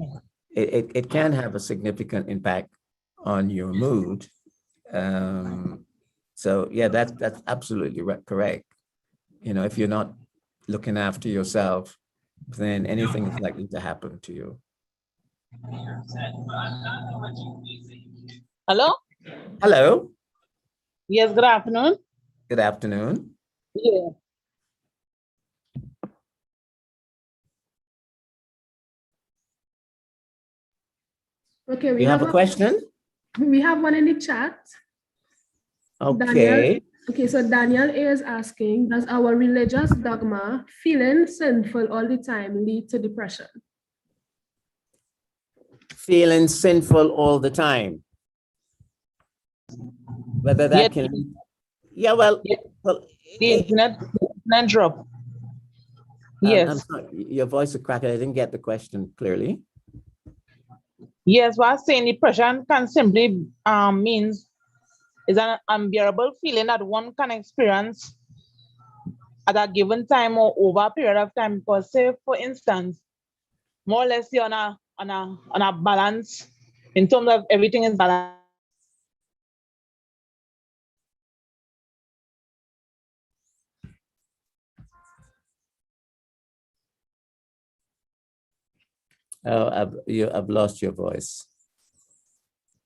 it can have a significant impact on your mood. So yeah, that's absolutely correct. You know, if you're not looking after yourself, then anything is likely to happen to you. Hello? Hello. Yes, good afternoon. Good afternoon. Yeah. Okay, we You have a question? We have one in the chat. Okay. Daniel, okay, so Daniel A is asking, does our religious dogma, feeling sinful all the time, lead to depression? Feeling sinful all the time. Whether that can, yeah, well, the internet drop. Yes. I'm sorry, your voice is cracked. I didn't get the question clearly. Yes, what I'm saying, depression can simply means is an unbearable feeling that one can experience at a given time or over a period of time. Because say, for instance, more or less you're on a balance in terms of everything is balanced. Oh, I've lost your voice.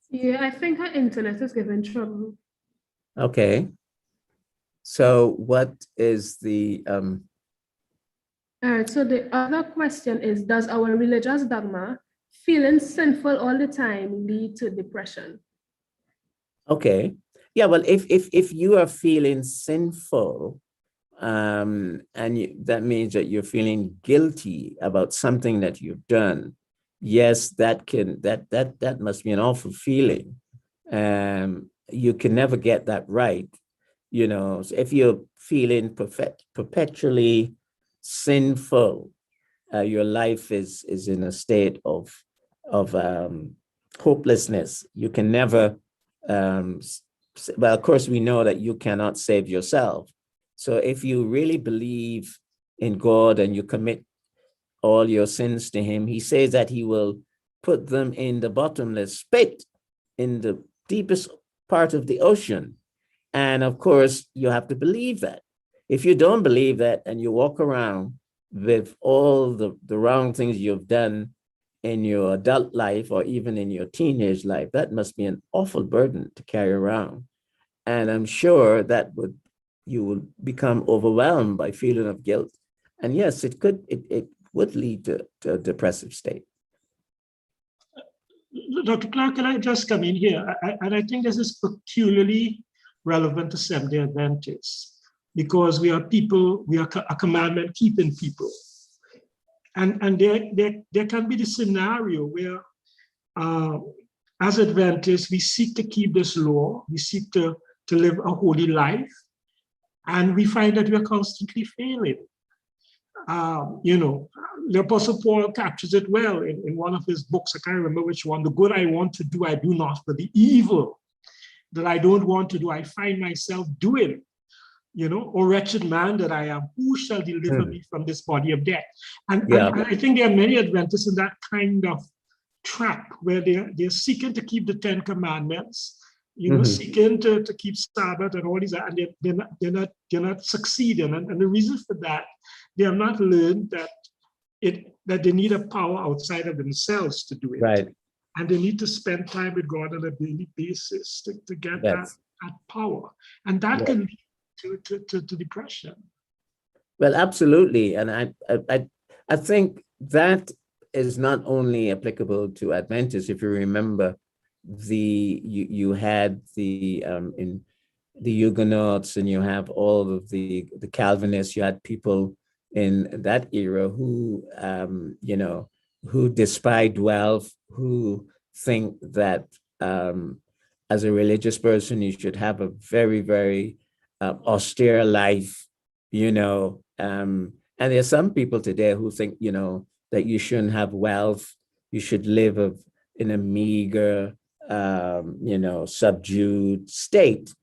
Yeah, I think our internet is giving trouble. Okay. So what is the All right, so the other question is, does our religious dogma, feeling sinful all the time, lead to depression? Okay. Yeah, well, if you are feeling sinful, and that means that you're feeling guilty about something that you've done, yes, that must be an awful feeling. You can never get that right, you know. So if you're feeling perpetually sinful, your life is in a state of hopelessness. You can never well, of course we know that you cannot save yourself. So if you really believe in God and you commit all your sins to him, he says that he will put them in the bottomless pit, in the deepest part of the ocean. And of course, you have to believe that. If you don't believe that and you walk around with all the wrong things you've done in your adult life or even in your teenage life, that must be an awful burden to carry around. And I'm sure that you will become overwhelmed by feeling of guilt. And yes, it would lead to a depressive state. Dr. Clark, can I just come in here? And I think this is peculiarly relevant to Seventh-day Adventists because we are people, we are a commandment keeping people. And there can be the scenario where as Adventists, we seek to keep this law, we seek to live a holy life, and we find that we're constantly failing. The Apostle Paul captures it well in one of his books. I can't remember which one. The good I want to do, I do not, but the evil that I don't want to do, I find myself doing. O wretched man that I am, who shall deliver me from this body of death? And I think there are many Adventists in that kind of trap where they're seeking to keep the 10 Commandments, seeking to keep Sabbath and all these, and they're not succeeding. And the reason for that, they have not learned that they need a power outside of themselves to do it. Right. And they need to spend time with God on a daily basis to get that power. And that can lead to depression. Well, absolutely. And I think that is not only applicable to Adventists. If you remember, you had the in the Huguenots, and you have all of the Calvinists. You had people in that era who who despise wealth, who think that as a religious person you should have a very, very austere life, and there's some people today who think, that you shouldn't have wealth, you should live in a meager, subdued state.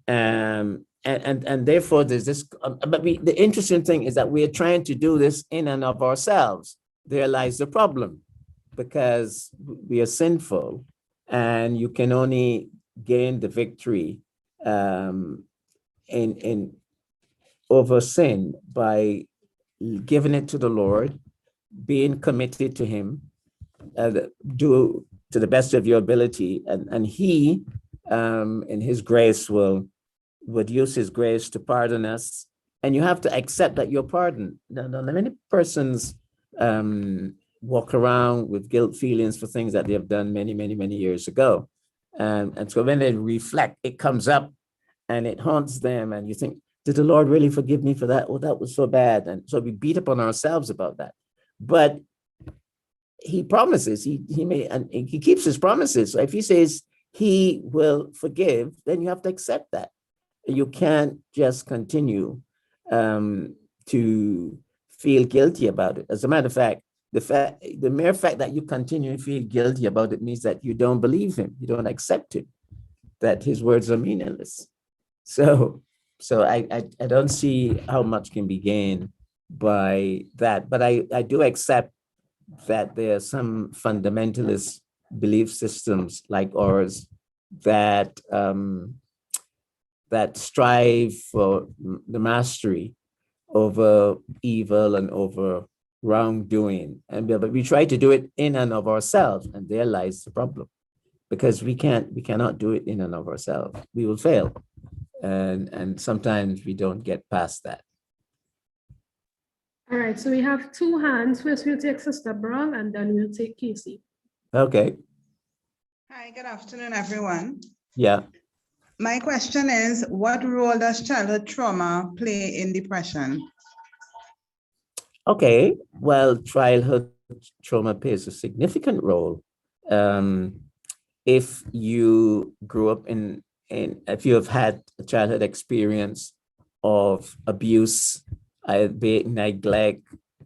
And therefore there's this, but the interesting thing is that we are trying to do this in and of ourselves. There lies the problem, because we are sinful, and you can only gain the victory in over sin by giving it to the Lord, being committed to him, do to the best of your ability, and he in his grace would use his grace to pardon us. And you have to accept that you're pardoned. Now, many persons walk around with guilt feelings for things that they have done many, many, many years ago. And so when they reflect, it comes up and it haunts them. And you think, did the Lord really forgive me for that? Oh, that was so bad. And so we beat up on ourselves about that. But he promises, he may, and he keeps his promises. So if he says he will forgive, then you have to accept that. You can't just continue to feel guilty about it. As a matter of fact, the mere fact that you continue to feel guilty about it means that you don't believe him, you don't accept it, that his words are meaningless. So I don't see how much can be gained by that. But I do accept that there are some fundamentalist belief systems like ours that that strive for the mastery over evil and over wrongdoing. But we try to do it in and of ourselves, and there lies the problem, because we cannot do it in and of ourselves. We will fail, and sometimes we don't get past that. All right, so we have two hands. First, we'll take Sister Brown, and then we'll take Casey. Okay. Hi, good afternoon, everyone. Yeah. My question is, what role does childhood trauma play in depression? Okay, well, childhood trauma plays a significant role. If you grew up if you have had a childhood experience of abuse, be it neglect,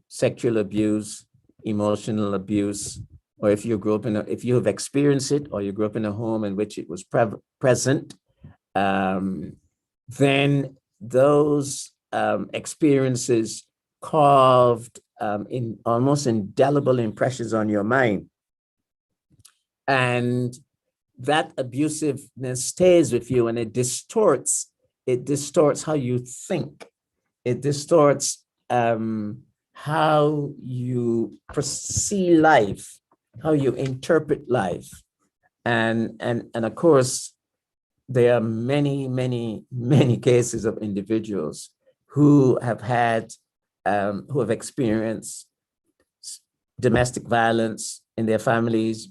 sexual abuse, emotional abuse, or if you grew up if you have experienced it, or you grew up in a home in which it was present, then those experiences carved in almost indelible impressions on your mind. And that abusiveness stays with you, and it distorts how you think. It distorts how you perceive life, how you interpret life. And of course, there are many, many, many cases of individuals who have had, who have experienced domestic violence in their families,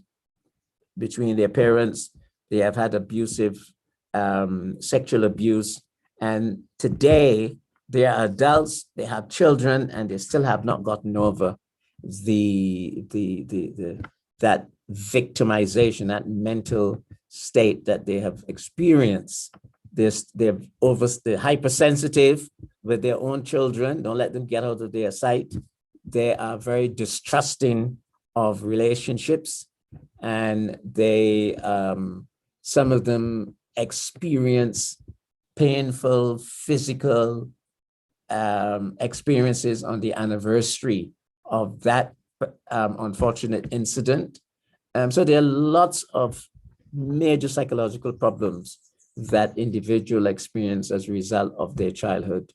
between their parents. They have had abusive sexual abuse. And today they are adults, they have children, and they still have not gotten over that victimization, that mental state that they have experienced. They're hypersensitive with their own children. Don't let them get out of their sight. They are very distrusting of relationships, and they, some of them experience painful physical experiences on the anniversary of that unfortunate incident. So there are lots of major psychological problems that individual experience as a result of their childhood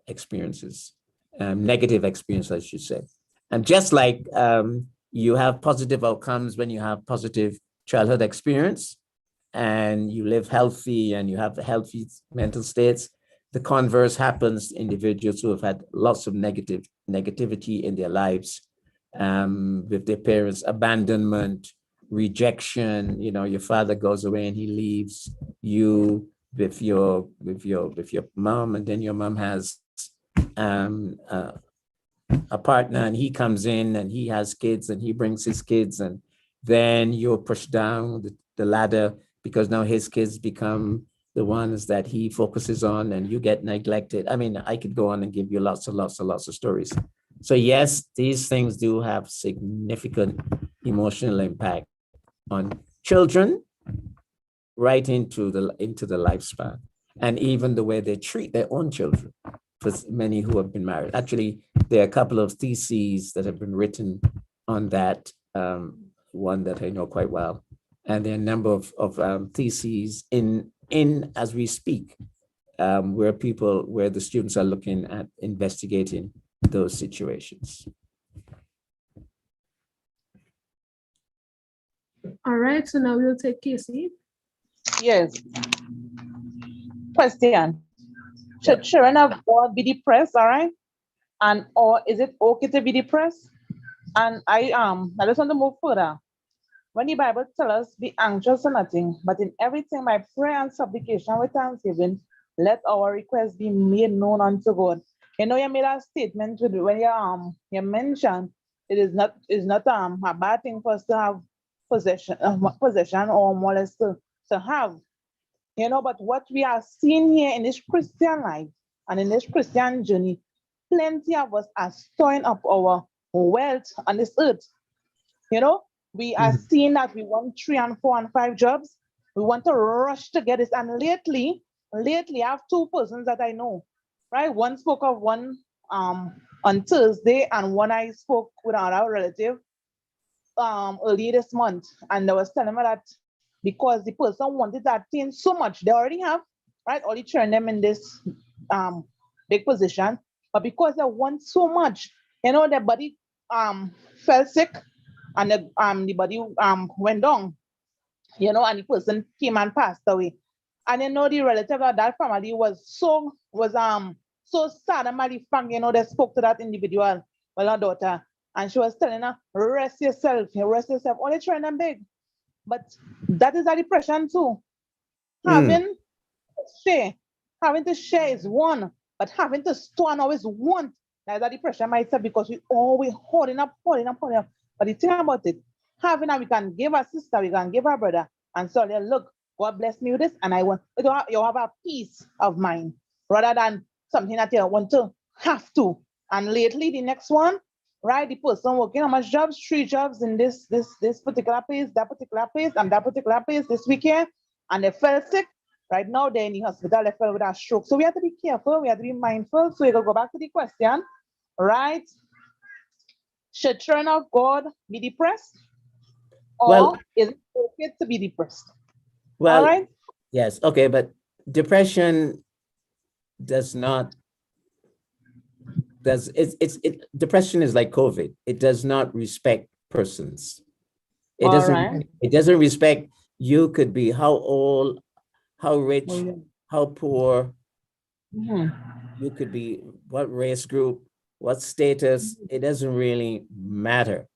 experiences, negative experience, I should say. And just like you have positive outcomes when you have positive childhood experience and you live healthy and you have healthy mental states, the converse happens to individuals who have had lots of negativity in their lives, with their parents, abandonment, rejection. You know, your father goes away and he leaves you with your mom, and then your mom has a partner, and he comes in and he has kids and he brings his kids, and then you're pushed down the ladder because now his kids become the ones that he focuses on and you get neglected. I mean, I could go on and give you lots of stories. So yes, these things do have significant emotional impact on children right into the lifespan, and even the way they treat their own children for many who have been married. Actually, there are a couple of theses that have been written on that, one that I know quite well. And there are a number of theses in as we speak, where the students are looking at investigating those situations. All right, so now we'll take Casey. Yes. Question. Should children of God be depressed, all right? And or is it okay to be depressed? And I just want to move further. When the Bible tells us, be anxious for nothing, but in everything by prayer and supplication with thanksgiving, let our requests be made known unto God. You know, you made a statement with when you mentioned it is not a bad thing for us to have possession or more or less to have. You know, but what we are seeing here in this Christian life and in this Christian journey, plenty of us are storing up our wealth on this earth. You know, we are seeing that we want 3 and 4 and 5 jobs. We want to rush to get this. And lately, I have 2 persons that I know, right? One spoke of one on Thursday, and one I spoke with another relative early this month. And they was telling me that because the person wanted that thing so much, they already have, right? Already turned them in this big position. But because they want so much, you know, their body fell sick, and the body went down, you know, and the person came and passed away. And you know, the relative of that family was so sad and matter of fact, you know, they spoke to that individual, well, her daughter, and she was telling her, rest yourself, only trying them big. But that is a depression too. Having to share is one, but having to store and always want, that's a depression myself, because we always holding up. But the thing about it, having that we can give our sister, we can give our brother, and so look, God bless me with this, and I want you have a peace of mind rather than something that you want to have to. And lately, the next one, right? The person working how much jobs? 3 jobs in this particular place, that particular place, and that particular place this weekend, and they fell sick. Right now, they're in the hospital, they fell with a stroke. So we have to be careful, we have to be mindful. So we go back to the question, right? Should children of God be depressed? Or is it okay to be depressed? Well, all right? Yes, okay, but depression does not depression is like COVID. It does not respect persons. It All doesn't, right. it doesn't respect, you could be how old, how rich, Oh, yeah. how poor, Mhm. you could be what race group, what status, it doesn't really matter.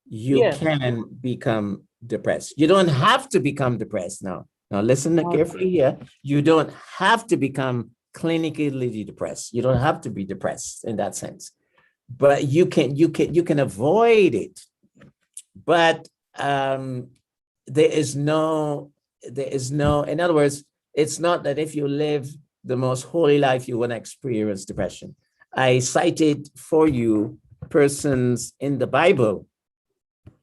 You Yes. can become depressed. You don't have to become depressed now. Now listen All carefully here. You don't have to become clinically depressed. You don't have to be depressed in that sense. But you can avoid it. But there is no, in other words, it's not that if you live the most holy life, you won't experience depression. I cited for you persons in the Bible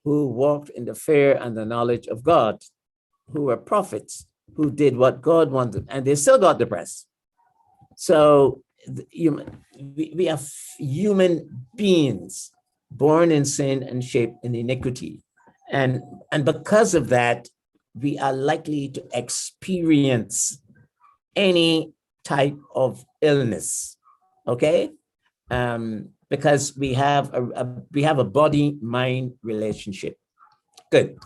who walked in the fear and the knowledge of God, who were prophets, who did what God wanted, and they still got depressed. So we are human beings born in sin and shaped in iniquity. And because of that, we are likely to experience any type of illness, okay? Because we have a body-mind relationship. Good.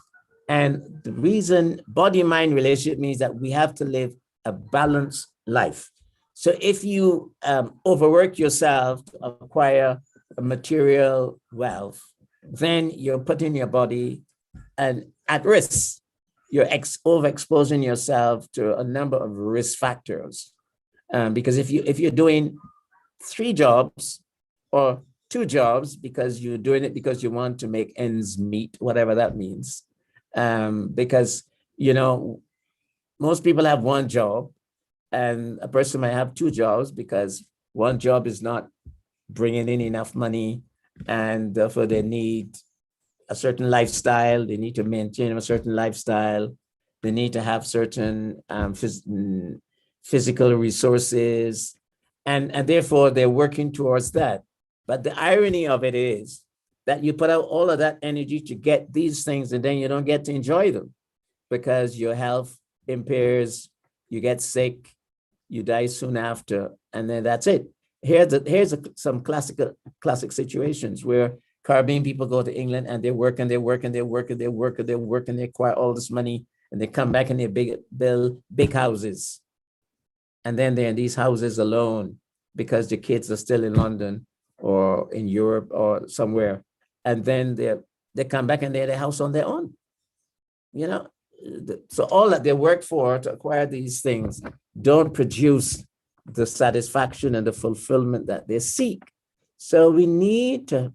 And the reason body-mind relationship means that we have to live a balanced life. So if you overwork yourself to acquire a material wealth, then you're putting your body at risk. You're overexposing yourself to a number of risk factors. Because if you're doing 3 jobs or 2 jobs because you're doing it because you want to make ends meet, whatever that means, because most people have 1 job, and a person might have 2 jobs because 1 job is not bringing in enough money, and therefore they need a certain lifestyle. They need to maintain a certain lifestyle. They need to have certain physical resources, and therefore they're working towards that. But the irony of it is that you put out all of that energy to get these things, and then you don't get to enjoy them because your health impairs, you get sick, you die soon after, and then that's it. Here's some classic situations where Caribbean people go to England and they work and they work and they work and they work and they work and they acquire all this money, and they come back and they build big houses. And then they're in these houses alone because the kids are still in London or in Europe or somewhere. And then they come back and they're the house on their own. So all that they work for to acquire these things don't produce the satisfaction and the fulfillment that they seek. So we need to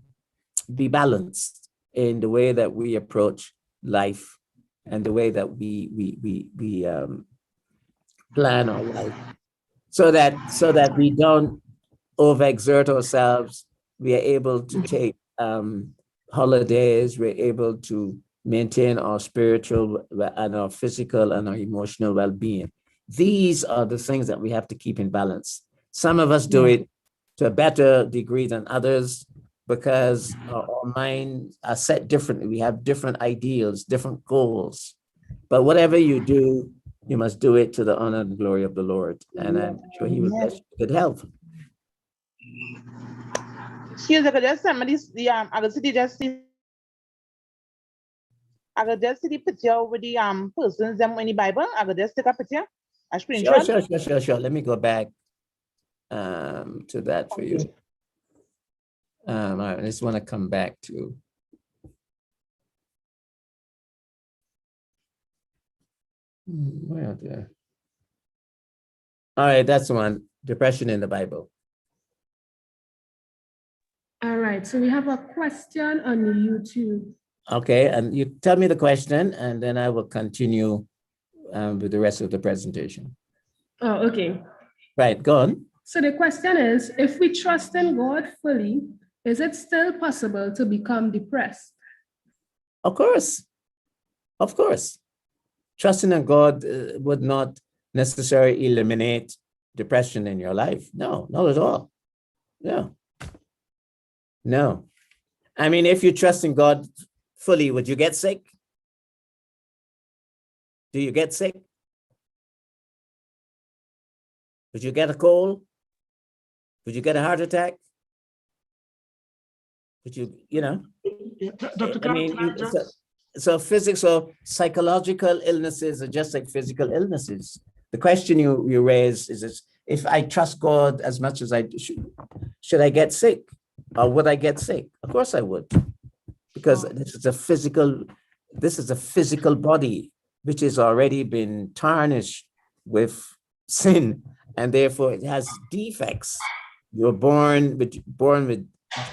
be balanced in the way that we approach life and the way that we plan our life, so that we don't overexert ourselves. We are able to take holidays. We're able to maintain our spiritual and our physical and our emotional well-being. These are the things that we have to keep in balance. Some of us do it to a better degree than others because our minds are set differently. We have different ideals, different goals. But whatever you do, you must do it to the honor and glory of the Lord. And I'm sure he will bless you with good health. Excuse me, I could just send me this, I could just see the picture with the persons them in the Bible. I could just take a picture, a screenshot. Sure. Let me go back to that for you. All right, I just want to come back to. Where there? All right, that's the one. Depression in the Bible. All right, so we have a question on YouTube. Okay, and you tell me the question, and then I will continue with the rest of the presentation. Oh, okay. Right, go on. So the question is, if we trust in God fully, is it still possible to become depressed? Of course. Trusting in God would not necessarily eliminate depression in your life. No, not at all. No. I mean, if you trust in God fully, would you get sick? Do you get sick? Would you get a cold? Would you get a heart attack? But you know, Dr. I Clark, mean, can I just? so physics or psychological illnesses are just like physical illnesses. The question you raise is this: if I trust God as much as I should I get sick, or would I get sick? Of course I would, because this is a physical body which has already been tarnished with sin, and therefore it has defects. You're born with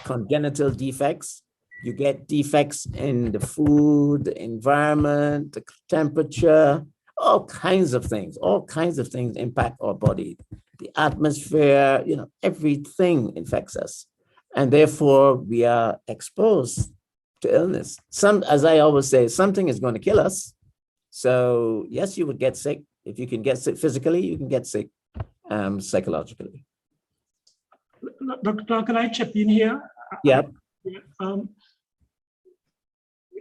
congenital defects. You get defects in the food, the environment, the temperature, all kinds of things. All kinds of things impact our body. The atmosphere, everything infects us. And therefore we are exposed to illness. As I always say, something is going to kill us. So yes, you would get sick. If you can get sick physically, you can get sick psychologically. Dr. Clark, can I chip in here? Yeah.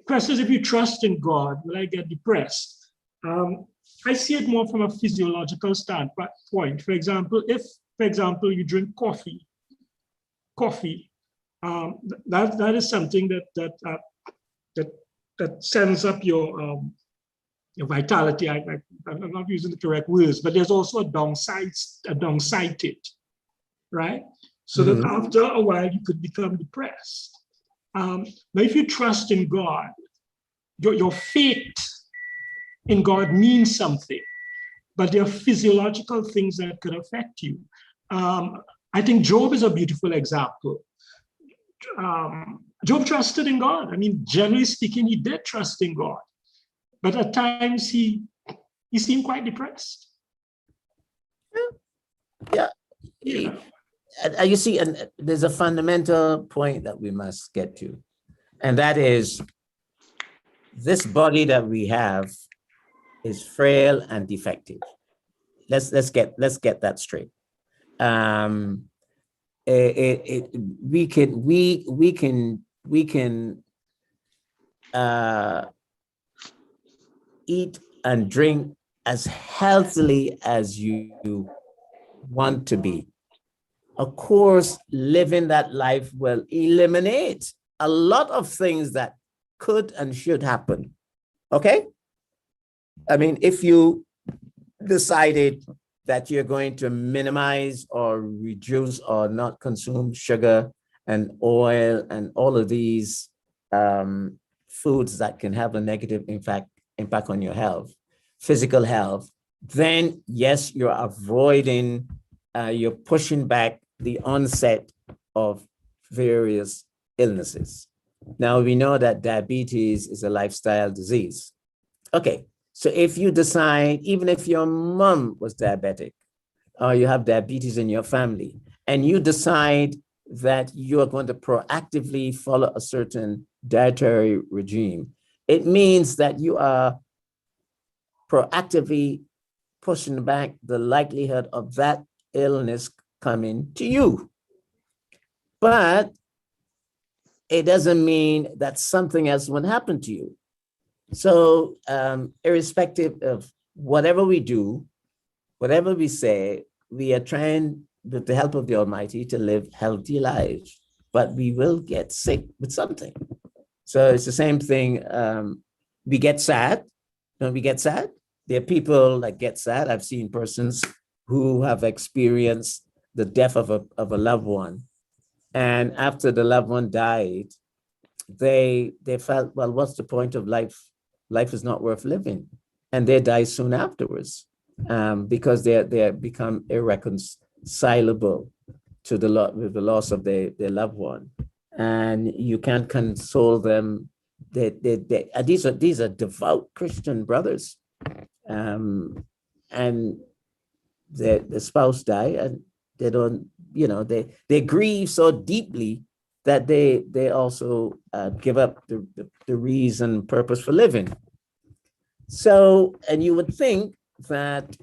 Question is, if you trust in God, will I get depressed? I see it more from a physiological standpoint. For example, if you drink coffee, that is something that sends up your vitality. I'm not using the correct words, but there's also a downside to it, right? So that after a while you could become depressed. But if you trust in God, your faith in God means something, but there are physiological things that could affect you. I think Job is a beautiful example. Job trusted in God. I mean, generally speaking, he did trust in God, but at times he seemed quite depressed. Yeah. You see, and there's a fundamental point that we must get to, and that is this body that we have is frail and defective. Let's get that straight. We can eat and drink as healthily as you want to be. Of course, living that life will eliminate a lot of things that could and should happen. Okay? I mean, if you decided that you're going to minimize or reduce or not consume sugar and oil and all of these foods that can have a negative impact on your health, physical health, then yes, you're pushing back the onset of various illnesses. Now we know that diabetes is a lifestyle disease. Okay, so if you decide, even if your mom was diabetic, or you have diabetes in your family, and you decide that you are going to proactively follow a certain dietary regime, it means that you are proactively pushing back the likelihood of that illness coming to you. But it doesn't mean that something else won't happen to you. So irrespective of whatever we do, whatever we say, we are trying, with the help of the Almighty, to live healthy lives, but we will get sick with something. So it's the same thing. We get sad. Don't we get sad? There are people that get sad. I've seen persons who have experienced the death of a loved one. And after the loved one died, they felt, well, what's the point of life? Life is not worth living. And they die soon afterwards because they become irreconcilable with the loss of their loved one. And you can't console them. These are devout Christian brothers. And the spouse died, and they don't, they grieve so deeply that they also give up the reason, purpose for living. So, and you would think that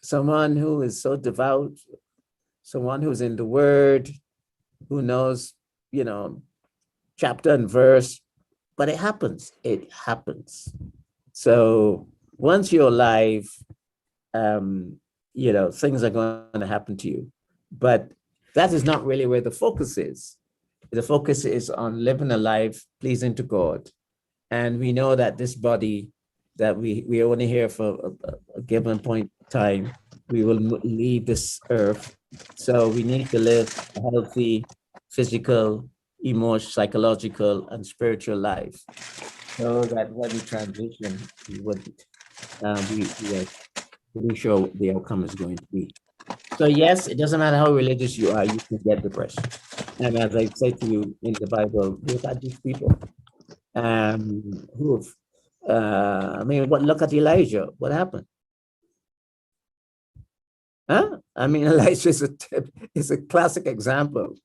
someone who is so devout, someone who's in the Word, who knows, chapter and verse, but it happens. So once you're alive, things are going to happen to you. But that is not really where the focus is. the focus is on living a life pleasing to God. And we know that this body that we are only here for a given point in time, we will leave this earth. So we need to live a healthy physical, emotional, psychological, and spiritual life, so that when we transition, we would we are pretty sure what the outcome is going to be. So yes, it doesn't matter how religious you are, you can get depression. And as I say to you in the Bible, look at these people who've, look at Elijah. What happened? Huh? I mean, Elijah is a classic example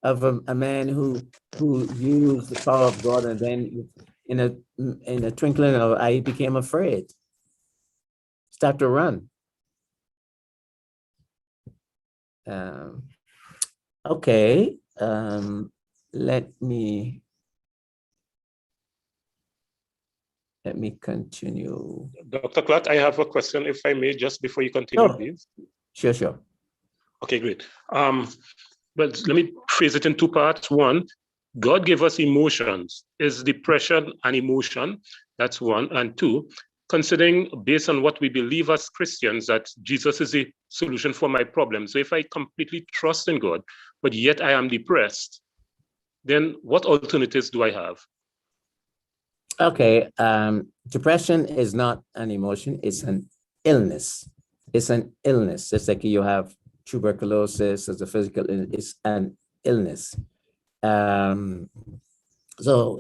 of a man who used the power of God, and then in a twinkling of an eye, he became afraid. Start to run. Okay, let me continue. Dr. Clark, I have a question, if I may, just before you continue, please. Sure. Okay, great. But let me phrase it in two parts. One, God gave us emotions. Is depression an emotion? That's one. And two, considering based on what we believe as Christians, that Jesus is the solution for my problem. So if I completely trust in God, but yet I am depressed, then what alternatives do I have? Okay, depression is not an emotion, it's an illness. It's an illness. It's like you have tuberculosis as a physical illness, it's an illness. So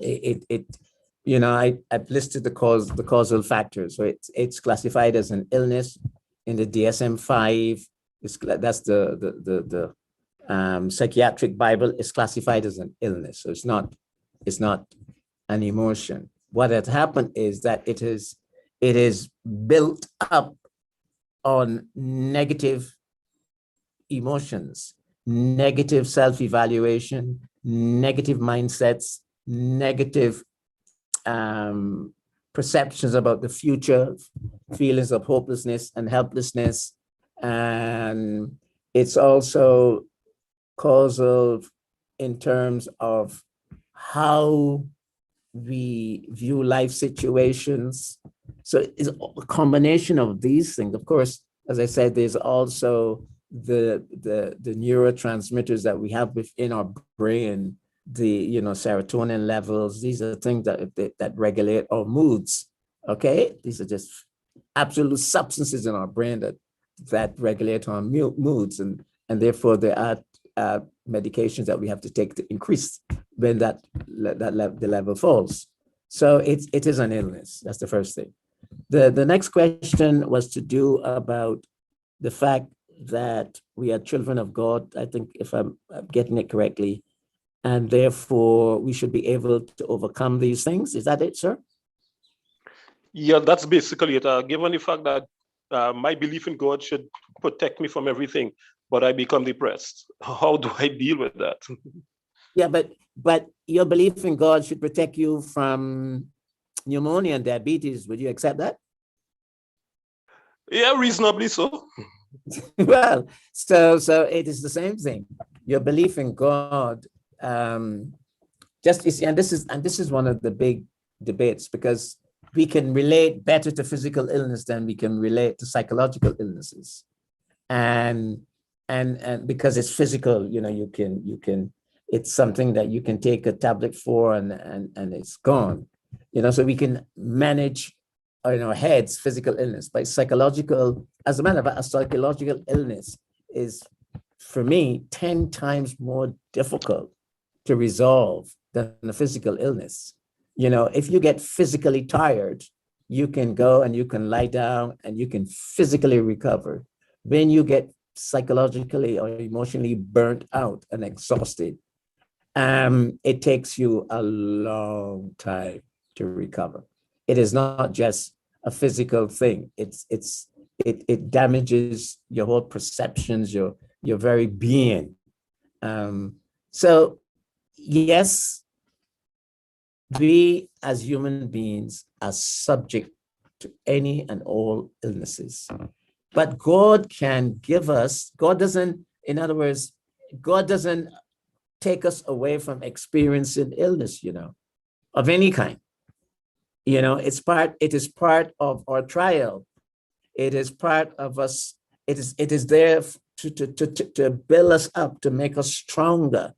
I've listed the causal factors. So it's classified as an illness in the DSM-5. That's the psychiatric Bible. Is classified as an illness. So it's not an emotion. What has happened is that it is built up on negative emotions, negative self-evaluation, negative mindsets, negative perceptions about the future, feelings of hopelessness and helplessness. And it's also causal in terms of how we view life situations. So it's a combination of these things. Of course, as I said, there's also the neurotransmitters that we have within our brain, the serotonin levels. These are things that regulate our moods. Okay, these are just absolute substances in our brain that regulate our moods, and therefore there are medications that we have to take to increase when the level falls. So it is an illness. That's the first thing. The next question was to do about the fact that we are children of God, I think, if I'm getting it correctly, and therefore we should be able to overcome these things. Is that it, sir? Yeah, that's basically it. Given the fact that my belief in God should protect me from everything, but I become depressed, how do I deal with that? Yeah, but your belief in God should protect you from pneumonia and diabetes. Would you accept that? Yeah, reasonably so. Well, so it is the same thing. Your belief in God, and this is one of the big debates, because we can relate better to physical illness than we can relate to psychological illnesses, and because it's physical, you can it's something that you can take a tablet for and it's gone, so we can manage in our heads physical illness. But psychological, as a matter of fact, a psychological illness is, for me, 10 times more difficult to resolve than a physical illness. If you get physically tired, you can go and you can lie down and you can physically recover. When you get psychologically or emotionally burnt out and exhausted, it takes you a long time to recover. It is not just a physical thing. It damages your whole perceptions, your very being. So yes, we as human beings are subject to any and all illnesses, but God can give us. God doesn't take us away from experiencing illness, of any kind. It is part of our trial. It is part of us. It is there to build us up, to make us stronger,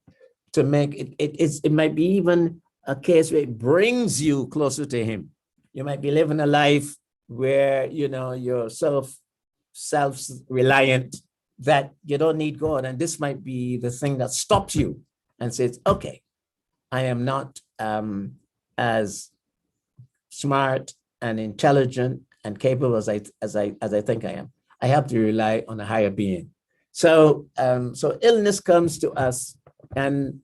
to make it might be even a case where it brings you closer to him. You might be living a life where you're self-reliant, that you don't need God, and this might be the thing that stops you and says, okay, I am not as smart and intelligent and capable as I think I am. I have to rely on a higher being. So illness comes to us, and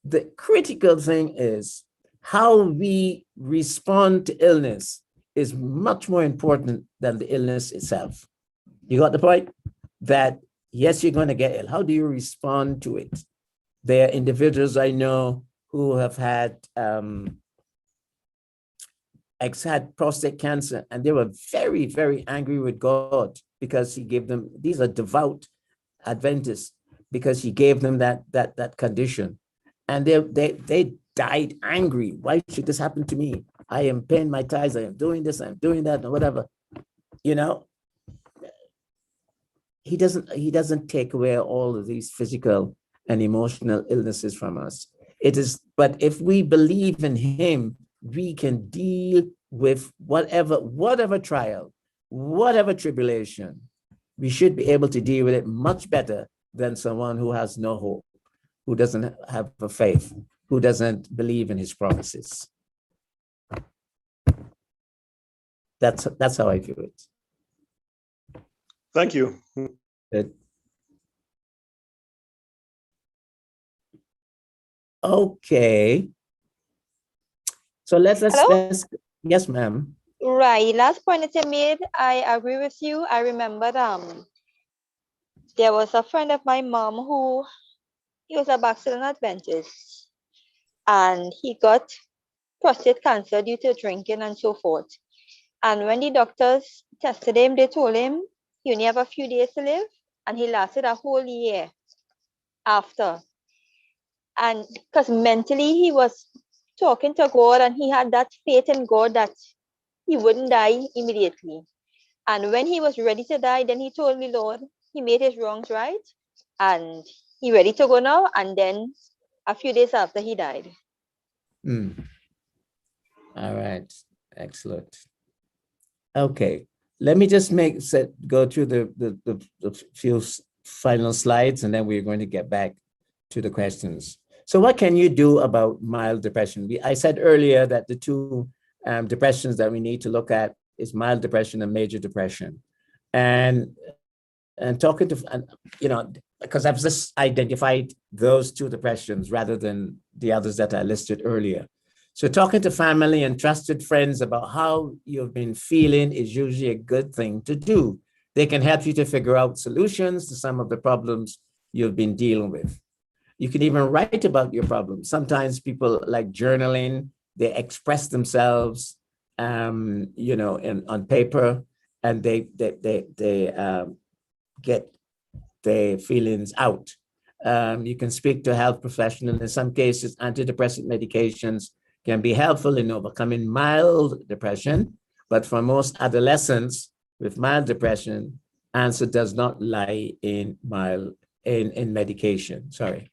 the critical thing is how we respond to illness is much more important than the illness itself. You got the point? That yes, you're going to get ill. How do you respond to it? There are individuals I know who have had prostate cancer, and they were very, very angry with God because he gave them, these are devout Adventists, because he gave them that condition. And they died angry. Why should this happen to me? I am paying my tithes, I am doing this, I'm doing that, or whatever. He doesn't take away all of these physical and emotional illnesses from us. But if we believe in him, we can deal with whatever trial, whatever tribulation. We should be able to deal with it much better than someone who has no hope, who doesn't have a faith, who doesn't believe in his promises. That's how I view it. Thank you. Good. Okay. So let's yes, ma'am. Right. Last point that you made, I agree with you. I remember there was a friend of my mom who he was a backslidden Adventist, and he got prostate cancer due to drinking and so forth. And when the doctors tested him, they told him he only have a few days to live, and he lasted a whole year after. And because mentally he was talking to God, and he had that faith in God that he wouldn't die immediately. And when he was ready to die, then he told me, Lord, he made his wrongs right, and he ready to go now. And then a few days after, he died. All right, excellent. Okay, let me just go through the few final slides, and then we're going to get back to the questions. So what can you do about mild depression? I said earlier that the two depressions that we need to look at is mild depression and major depression. And talking to, because I've just identified those two depressions rather than the others that I listed earlier. So talking to family and trusted friends about how you've been feeling is usually a good thing to do. They can help you to figure out solutions to some of the problems you've been dealing with. You can even write about your problems. Sometimes people like journaling, they express themselves, on paper, and they get their feelings out. You can speak to a health professional. In some cases, antidepressant medications can be helpful in overcoming mild depression, but for most adolescents with mild depression, answer does not lie in medication. Sorry.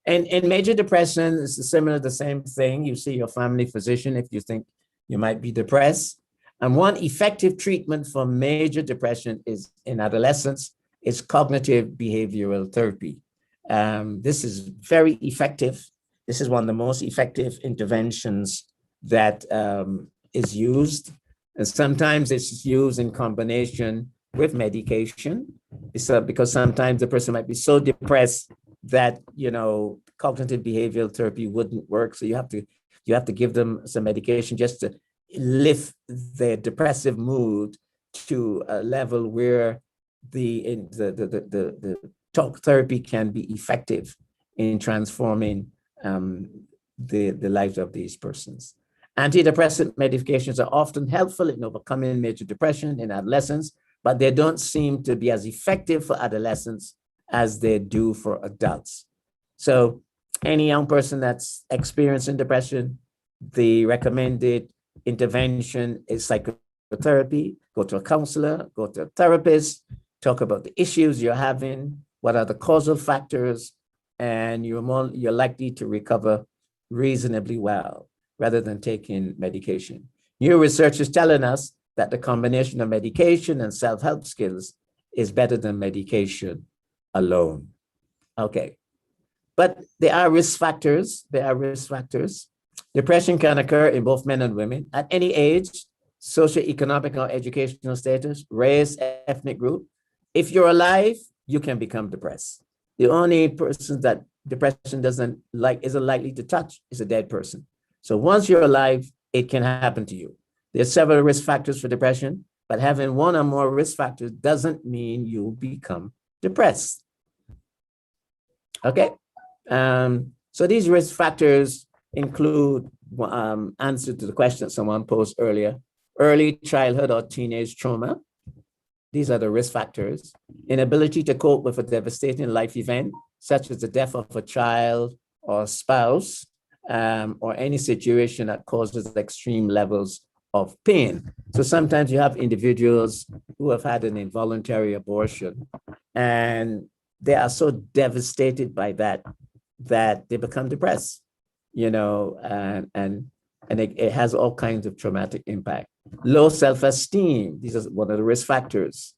And in major depression, it's the same thing. You see your family physician if you think you might be depressed. And one effective treatment for major depression is in adolescents is cognitive behavioral therapy. This is very effective. This is one of the most effective interventions that is used. And sometimes it's used in combination with medication. Because sometimes the person might be so depressed that cognitive behavioral therapy wouldn't work. So you have to give them some medication just to lift their depressive mood to a level where the talk therapy can be effective in transforming the lives of these persons. Antidepressant medications are often helpful in overcoming major depression in adolescents, but they don't seem to be as effective for adolescents as they do for adults. So any young person that's experiencing depression, the recommended intervention is psychotherapy. Go to a counselor, go to a therapist, talk about the issues you're having, what are the causal factors, and you're likely to recover reasonably well rather than taking medication. New research is telling us that the combination of medication and self-help skills is better than medication alone. Okay. But there are risk factors. There are risk factors. Depression can occur in both men and women at any age, socioeconomic or educational status, race, ethnic group. If you're alive, you can become depressed. The only person that depression isn't likely to touch is a dead person. So once you're alive, it can happen to you. There are several risk factors for depression, but having one or more risk factors doesn't mean you'll become depressed. Okay. So these risk factors include answer to the question that someone posed earlier: early childhood or teenage trauma. These are the risk factors. Inability to cope with a devastating life event, such as the death of a child or spouse, or any situation that causes extreme levels of pain. So sometimes you have individuals who have had an involuntary abortion, and they are so devastated by that they become depressed, and it has all kinds of traumatic impact. Low self-esteem, these are one of the risk factors.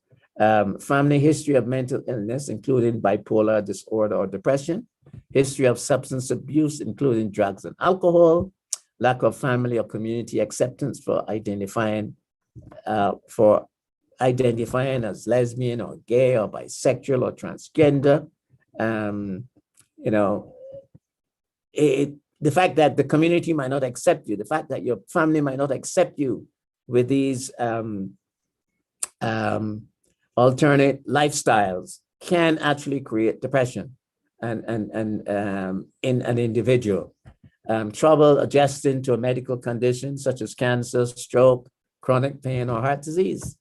Family history of mental illness, including bipolar disorder or depression. History of substance abuse, including drugs and alcohol. Lack of family or community acceptance for identifying as lesbian or gay or bisexual or transgender. The fact that the community might not accept you, the fact that your family might not accept you with these alternate lifestyles can actually create depression and in an individual. Trouble adjusting to a medical condition such as cancer, stroke, chronic pain, or heart disease.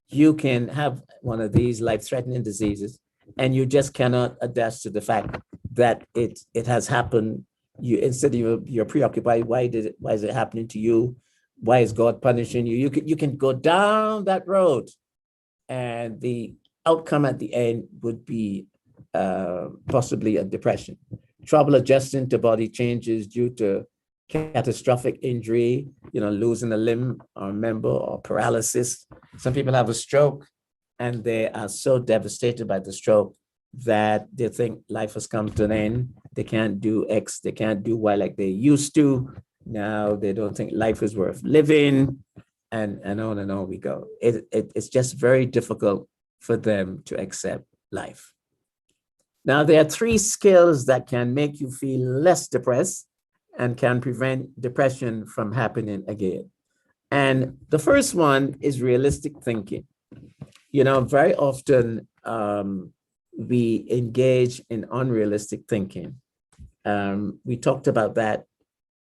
You can have one of these life-threatening diseases, and you just cannot adjust to the fact that it has happened. Instead of you're preoccupied, why is it happening to you? Why is God punishing you? You can go down that road, and the outcome at the end would be possibly a depression. Trouble adjusting to body changes due to catastrophic injury, losing a limb or a member, or paralysis. Some people have a stroke and they are so devastated by the stroke that they think life has come to an end. They can't do X, they can't do Y like they used to. Now they don't think life is worth living, and on we go. It's just very difficult for them to accept life. Now, there are 3 skills that can make you feel less depressed and can prevent depression from happening again. And the first one is realistic thinking. Very often we engage in unrealistic thinking. We talked about that,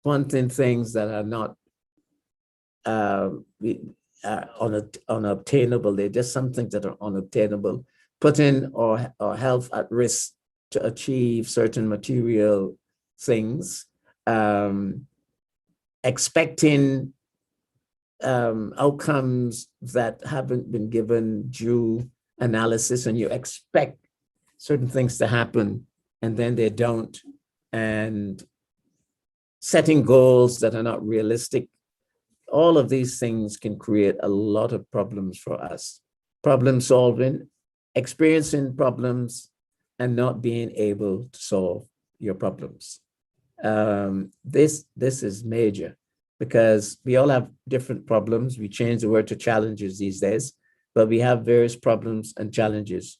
wanting things that are not unobtainable. They're just some things that are unobtainable, putting our health at risk to achieve certain material things, expecting outcomes that haven't been given due analysis, and you expect certain things to happen and then they don't, and setting goals that are not realistic. All of these things can create a lot of problems for us. Problem solving, experiencing problems and not being able to solve your problems. This is major, because we all have different problems. We change the word to challenges these days, but we have various problems and challenges.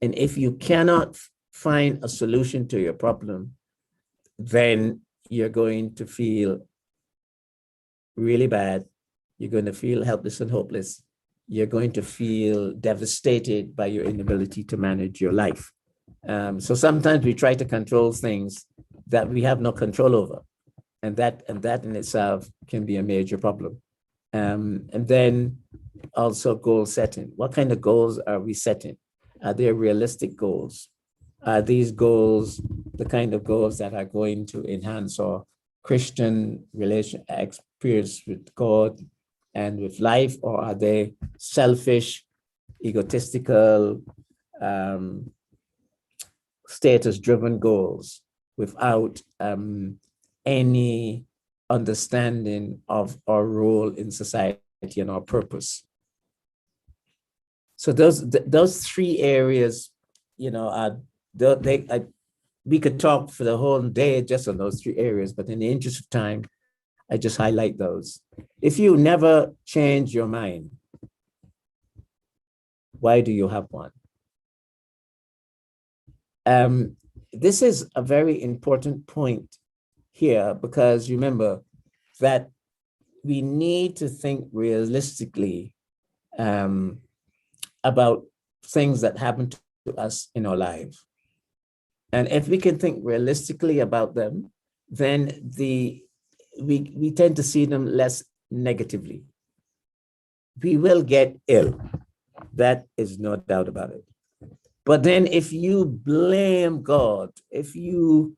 And if you cannot find a solution to your problem, then you're going to feel really bad. You're going to feel helpless and hopeless. You're going to feel devastated by your inability to manage your life. So sometimes we try to control things that we have no control over. And that in itself can be a major problem. And then also goal setting. What kind of goals are we setting? Are they realistic goals? Are these goals the kind of goals that are going to enhance our Christian relation experience with God and with life, or are they selfish, egotistical, status-driven goals without any understanding of our role in society and our purpose? So those three areas, you know, we could talk for the whole day just on those three areas, but in the interest of time, I just highlight those. If you never change your mind, why do you have one? This is a very important point here, because remember that we need to think realistically about things that happen to us in our lives. And if we can think realistically about them, then we tend to see them less negatively. We will get ill. That is no doubt about it. But then if you blame God, if you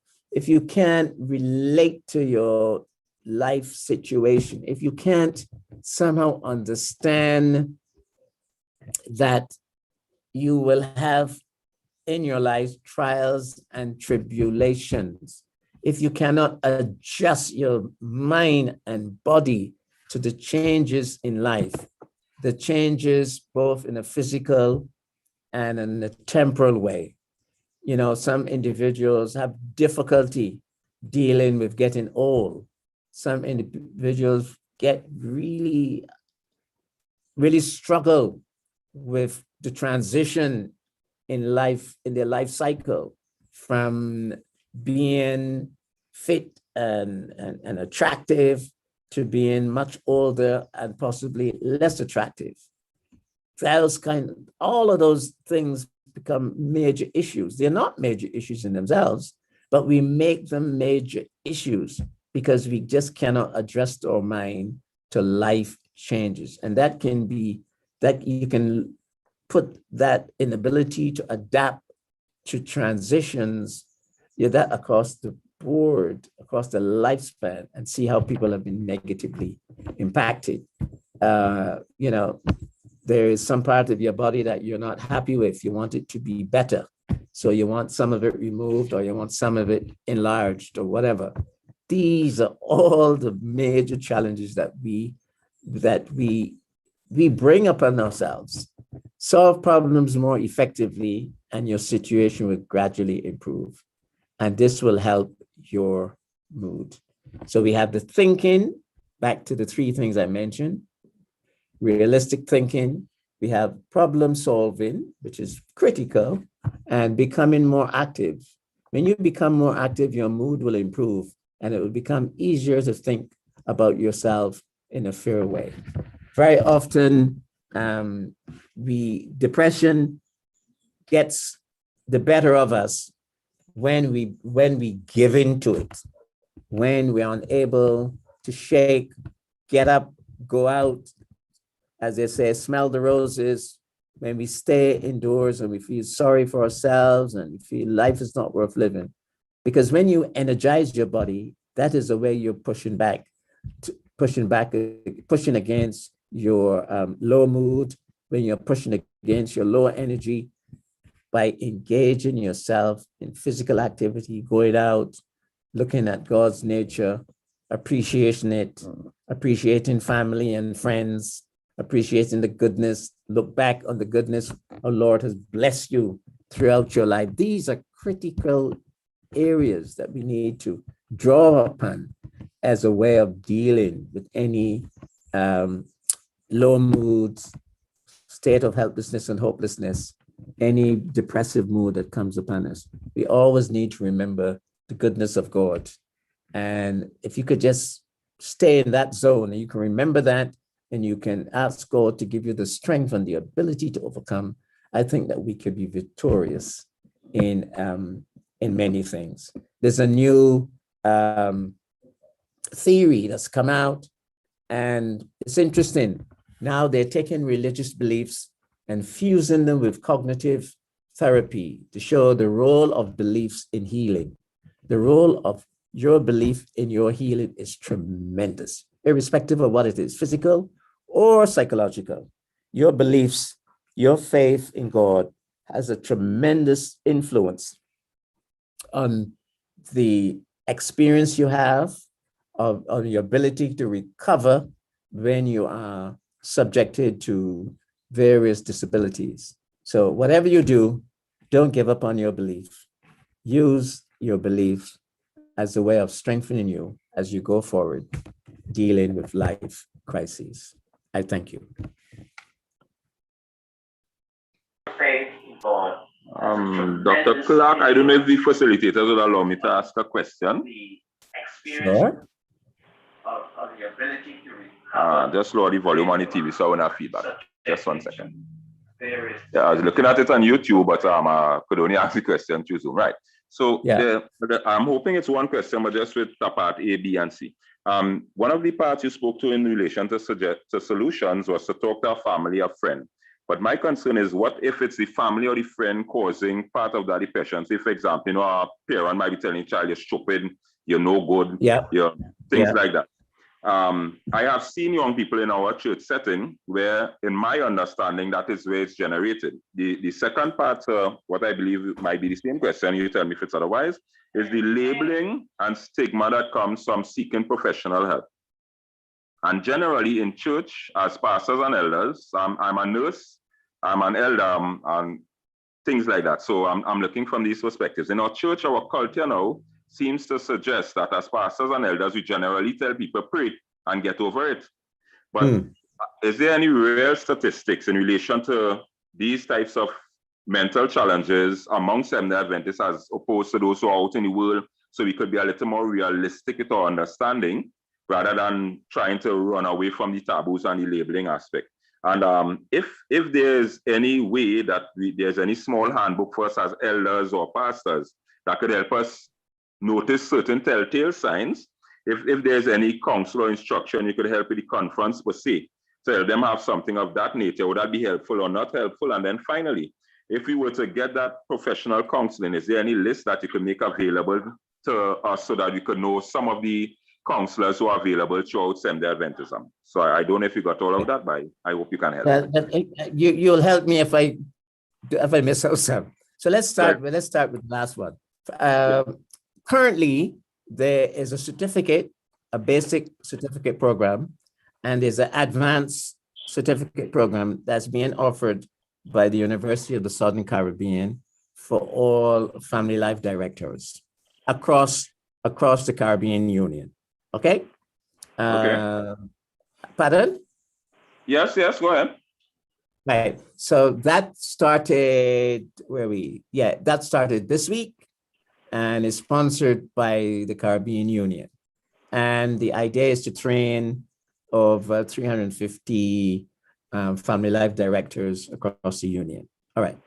can't relate to your life situation, if you can't somehow understand that you will have in your life trials and tribulations, if you cannot adjust your mind and body to the changes in life, the changes both in a physical and in a temporal way. You know, some individuals have difficulty dealing with getting old. Some individuals get really struggle with the transition in life, in their life cycle, from being fit and attractive to being much older and possibly less attractive. All of those things become major issues. They're not major issues in themselves, but we make them major issues because we just cannot adjust our mind to life changes. And that can be, that you can put that inability to adapt to transitions, that across the board, across the lifespan, and see how people have been negatively impacted. You know, there is some part of your body that you're not happy with. You want it to be better. So you want some of it removed, or you want some of it enlarged, or whatever. These are all the major challenges that we bring upon ourselves. Solve problems more effectively, and your situation will gradually improve. And this will help your mood. So we have the thinking, back to the three things I mentioned: realistic thinking, we have problem solving, which is critical, and becoming more active. When you become more active, your mood will improve, and it will become easier to think about yourself in a fair way. Very often, depression gets the better of us when we give into it, when we're unable to shake, get up, go out, as they say, smell the roses, when we stay indoors and we feel sorry for ourselves and we feel life is not worth living. Because when you energize your body, that is the way you're pushing against your low mood, when you're pushing against your low energy, by engaging yourself in physical activity, going out, looking at God's nature, appreciating it, appreciating family and friends, appreciating the goodness, look back on the goodness our Lord has blessed you throughout your life. These are critical areas that we need to draw upon as a way of dealing with any low moods, state of helplessness and hopelessness, any depressive mood that comes upon us. We always need to remember the goodness of God. And if you could just stay in that zone and you can remember that, and you can ask God to give you the strength and the ability to overcome, I think that we could be victorious in many things. There's a new theory that's come out, and it's interesting. Now they're taking religious beliefs and fusing them with cognitive therapy to show the role of beliefs in healing. The role of your belief in your healing is tremendous, irrespective of what it is, physical or psychological. Your beliefs, your faith in God has a tremendous influence on the experience you have, on your ability to recover when you are subjected to various disabilities. So whatever you do, don't give up on your belief. Use your belief as a way of strengthening you as you go forward, dealing with life crises. I thank you. Dr. Clark, I don't know if the facilitators would allow me to ask a question. Sure. Just lower the volume on the TV so I won't have feedback. Just 1 second. Yeah, I was looking at it on YouTube, but I could only ask the question through Zoom. Right. So yeah. I'm hoping it's one question, but just with the part A, B, and C. One of the parts you spoke to in relation to solutions was to talk to a family or friend. But my concern is, what if it's the family or the friend causing part of that depression? Say, for example, a parent might be telling a child, you're stupid, you're no good, things like that. I have seen young people in our church setting where, in my understanding, that is where it's generated. The second part, what I believe might be the same question, you tell me if it's otherwise, is the labeling and stigma that comes from seeking professional help. And generally in church, as pastors and elders, I'm a nurse, I'm an elder, and things like that. So I'm looking from these perspectives. In our church, our culture now seems to suggest that as pastors and elders, we generally tell people pray and get over it. But is there any real statistics in relation to these types of mental challenges among Seventh-day Adventists as opposed to those who are out in the world, so we could be a little more realistic with our understanding rather than trying to run away from the taboos and the labeling aspect? And if there's any way that there's any small handbook for us as elders or pastors that could help us notice certain telltale signs, if there's any counsel or instruction you could help with the conference per se, to help them have something of that nature, would that be helpful or not helpful? And then finally, if we were to get that professional counseling, is there any list that you could make available to us so that we could know some of the counselors who are available throughout Seventh-day Adventism? So I don't know if you got all of that, but I hope you can help. You'll help me if I miss out some. So let's start with the last one. Currently, there is a certificate, a basic certificate program, and there's an advanced certificate program that's being offered by the University of the Southern Caribbean for all family life directors across the Caribbean Union. Okay? Pardon? Yes, go ahead. Right. So that started, that started this week and is sponsored by the Caribbean Union. And the idea is to train over 350 family life directors across the union. All right.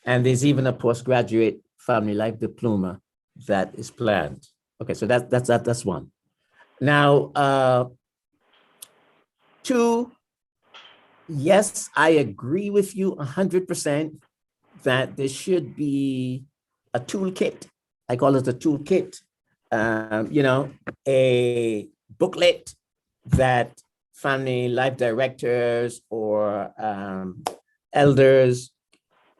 And there's even a postgraduate family life diploma that is planned. Okay, so that's one. Now, two, yes, I agree with you 100% that there should be a toolkit. I call it a toolkit, a booklet that family life directors or elders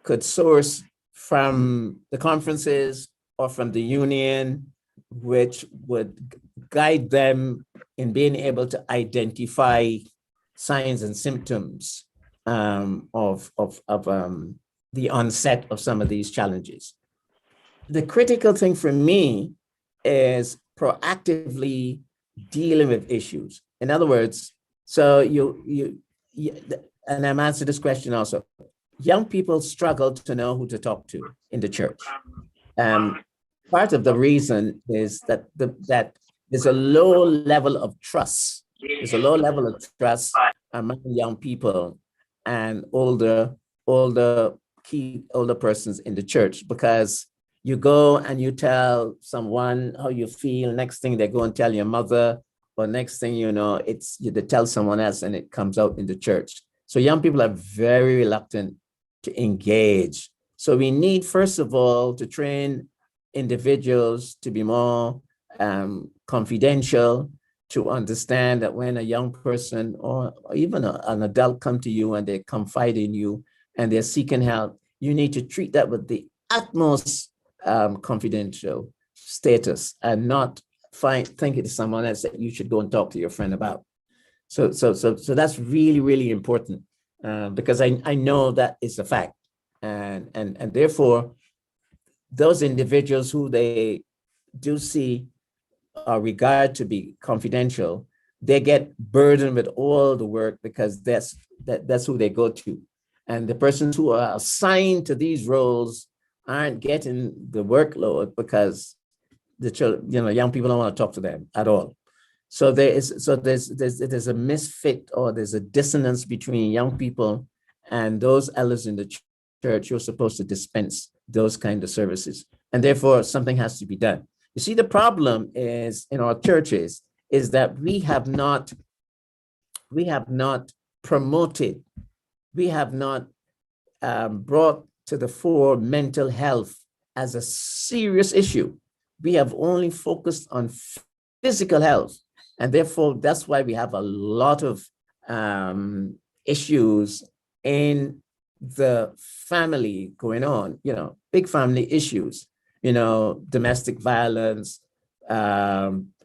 could source from the conferences or from the union, which would guide them in being able to identify signs and symptoms of the onset of some of these challenges. The critical thing for me is proactively dealing with issues. In other words, so you and I'm answering this question also. Young people struggle to know who to talk to in the church. Part of the reason is that there's a low level of trust. There's a low level of trust among young people and older persons in the church, because you go and you tell someone how you feel, next thing they go and tell your mother, or next thing you know, they tell someone else and it comes out in the church. So young people are very reluctant to engage. So we need, first of all, to train individuals to be more confidential, to understand that when a young person or even an adult come to you and they confide in you and they're seeking help, you need to treat that with the utmost confidential status and not think it's someone else that you should go and talk to your friend about. So that's really, really important because I know that is a fact. And therefore, those individuals who they do see or regard to be confidential, they get burdened with all the work because that's who they go to. And the persons who are assigned to these roles aren't getting the workload because the children, young people don't want to talk to them at all. So there's a misfit or there's a dissonance between young people and those elders in the church who are supposed to dispense those kind of services. And therefore, something has to be done. You see, the problem is in our churches is that we have not promoted, we have not brought to the fore mental health as a serious issue. We have only focused on physical health. And therefore, that's why we have a lot of issues in the family going on, big family issues, domestic violence,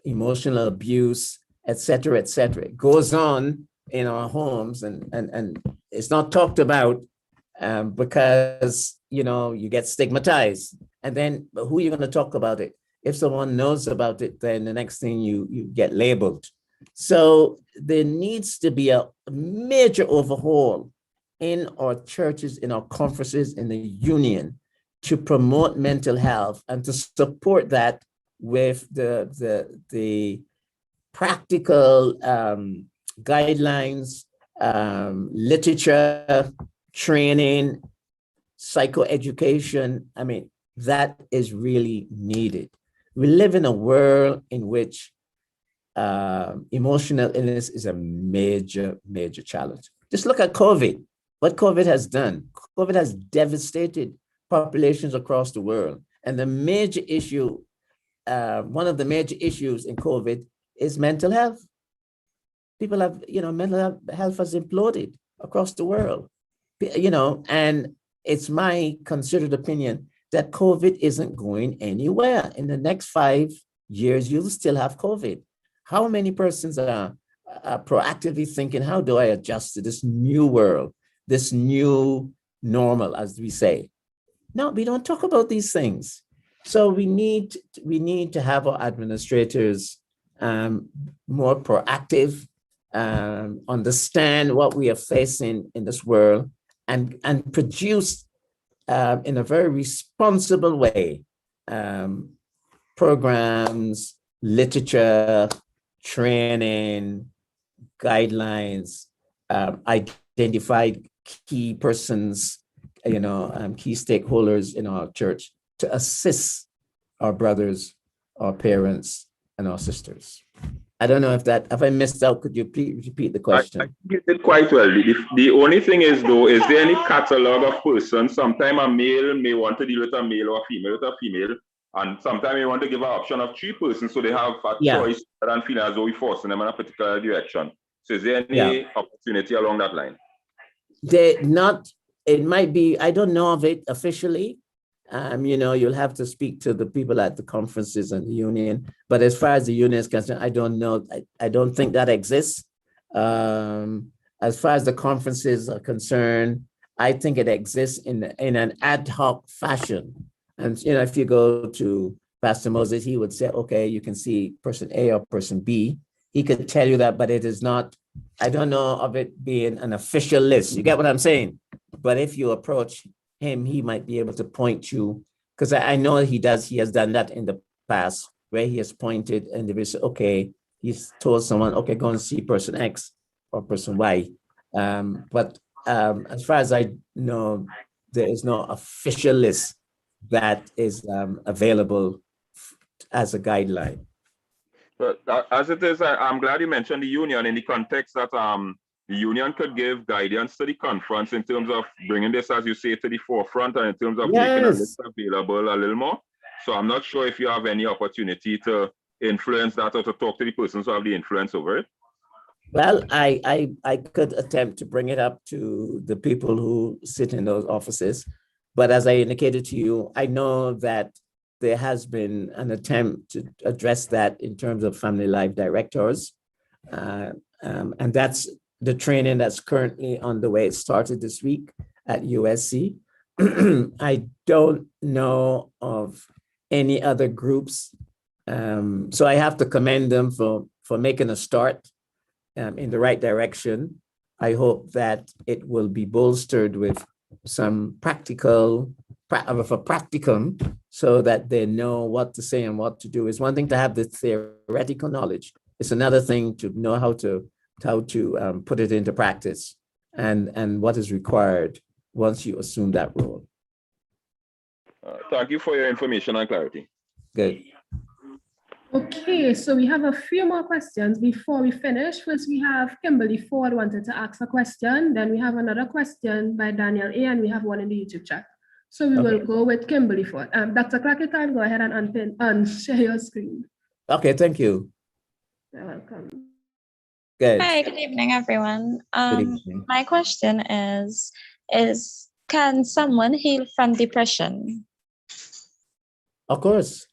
emotional abuse, et cetera, et cetera. It goes on in our homes and it's not talked about because, you get stigmatized. And then who are you going to talk about it? If someone knows about it, then the next thing you get labeled. So there needs to be a major overhaul in our churches, in our conferences, in the union to promote mental health and to support that with the practical guidelines, literature, training, psychoeducation. I mean, that is really needed. We live in a world in which emotional illness is a major, major challenge. Just look at COVID, what COVID has done. COVID has devastated populations across the world. And the major issue, one of the major issues in COVID is mental health. People have, mental health has imploded across the world, and it's my considered opinion that COVID isn't going anywhere. In the next 5 years, you'll still have COVID. How many persons are proactively thinking, how do I adjust to this new world, this new normal, as we say? No, we don't talk about these things. So we need to have our administrators more proactive, understand what we are facing in this world, and produce in a very responsible way programs, literature, training, guidelines, identified key persons, key stakeholders in our church to assist our brothers, our parents, and our sisters. I don't know if I missed out, could you please repeat the question? I think you did quite well. The only thing is though, is there any catalog of persons? Sometimes a male may want to deal with a male or a female with a female, and sometimes we want to give an option of 3 persons so they have a choice rather than feeling as though we're forcing them in a particular direction. So is there any opportunity along that line? It might be, I don't know of it officially. You'll have to speak to the people at the conferences and the union. But as far as the union is concerned, I don't know. I don't think that exists. As far as the conferences are concerned, I think it exists in an ad hoc fashion. And, if you go to Pastor Moses, he would say, okay, you can see person A or person B. He could tell you that, but it is not, I don't know of it being an official list. You get what I'm saying? But if you approach him, he might be able to point you, because I know he has done that in the past, where he has pointed and they say, okay, he's told someone, okay, go and see person X or person Y. But as far as I know, there is no official list that is available as a guideline. But as it is, I'm glad you mentioned the union in the context that the union could give guidance to the conference in terms of bringing this, as you say, to the forefront and in terms of making a list available a little more. So I'm not sure if you have any opportunity to influence that or to talk to the persons who have the influence over it. Well, I could attempt to bring it up to the people who sit in those offices. But as I indicated to you, I know that there has been an attempt to address that in terms of family life directors. And that's the training that's currently underway. It started this week at USC. I don't know of any other groups. So I have to commend them for making a start in the right direction. I hope that it will be bolstered with some practicum so that they know what to say and what to do. It's one thing to have the theoretical knowledge. It's another thing to know how to put it into practice and what is required once you assume that role. Thank you for your information and clarity. Good. Okay, so we have a few more questions before we finish. First, we have Kimberly Ford wanted to ask a question. Then we have another question by Daniel A, and we have one in the YouTube chat. So we will go with Kimberly Ford. Dr. Clark, you can go ahead and share your screen. Okay, thank you. You're welcome. Good. Hi, good evening, everyone. Good evening. My question is can someone heal from depression? Of course.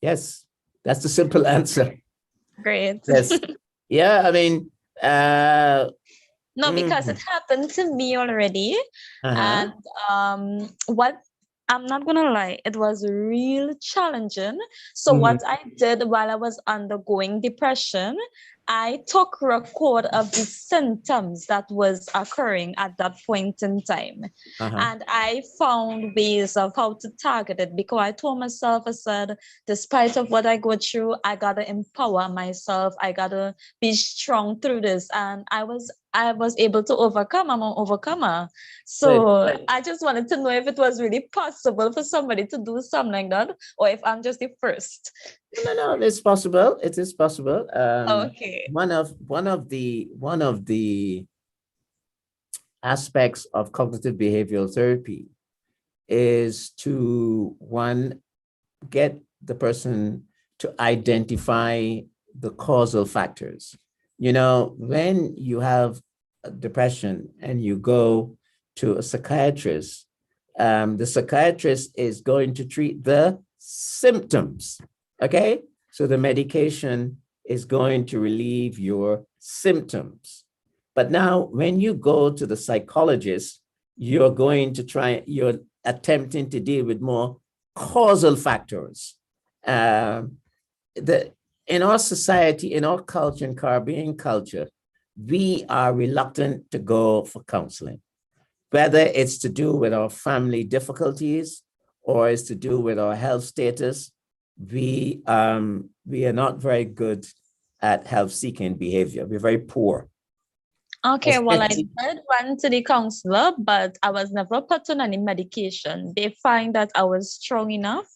Yes, that's the simple answer. Great. Yes. Yeah, I mean, no, because it happened to me already. And what I'm not gonna lie, it was real challenging. So what I did while I was undergoing depression, I took record of the symptoms that was occurring at that point in time. And I found ways of how to target it, because I told myself, I said, despite of what I go through, I gotta empower myself. I gotta be strong through this. And I was able to overcome. I'm an overcomer. So I just wanted to know if it was really possible for somebody to do something like that, or if I'm just the first. No, it's possible. It is possible. Okay. One of the aspects of cognitive behavioral therapy is to get the person to identify the causal factors. You know, when you have depression and you go to a psychiatrist, the psychiatrist is going to treat the symptoms. Okay, so the medication is going to relieve your symptoms. But now when you go to the psychologist, you're attempting to deal with more causal factors. In our society, in our culture, in Caribbean culture, we are reluctant to go for counseling, whether it's to do with our family difficulties or it's to do with our health status. We are not very good at health-seeking behavior. We're very poor. Okay, well, I did went to the counselor, but I was never put on any medication. They find that I was strong enough.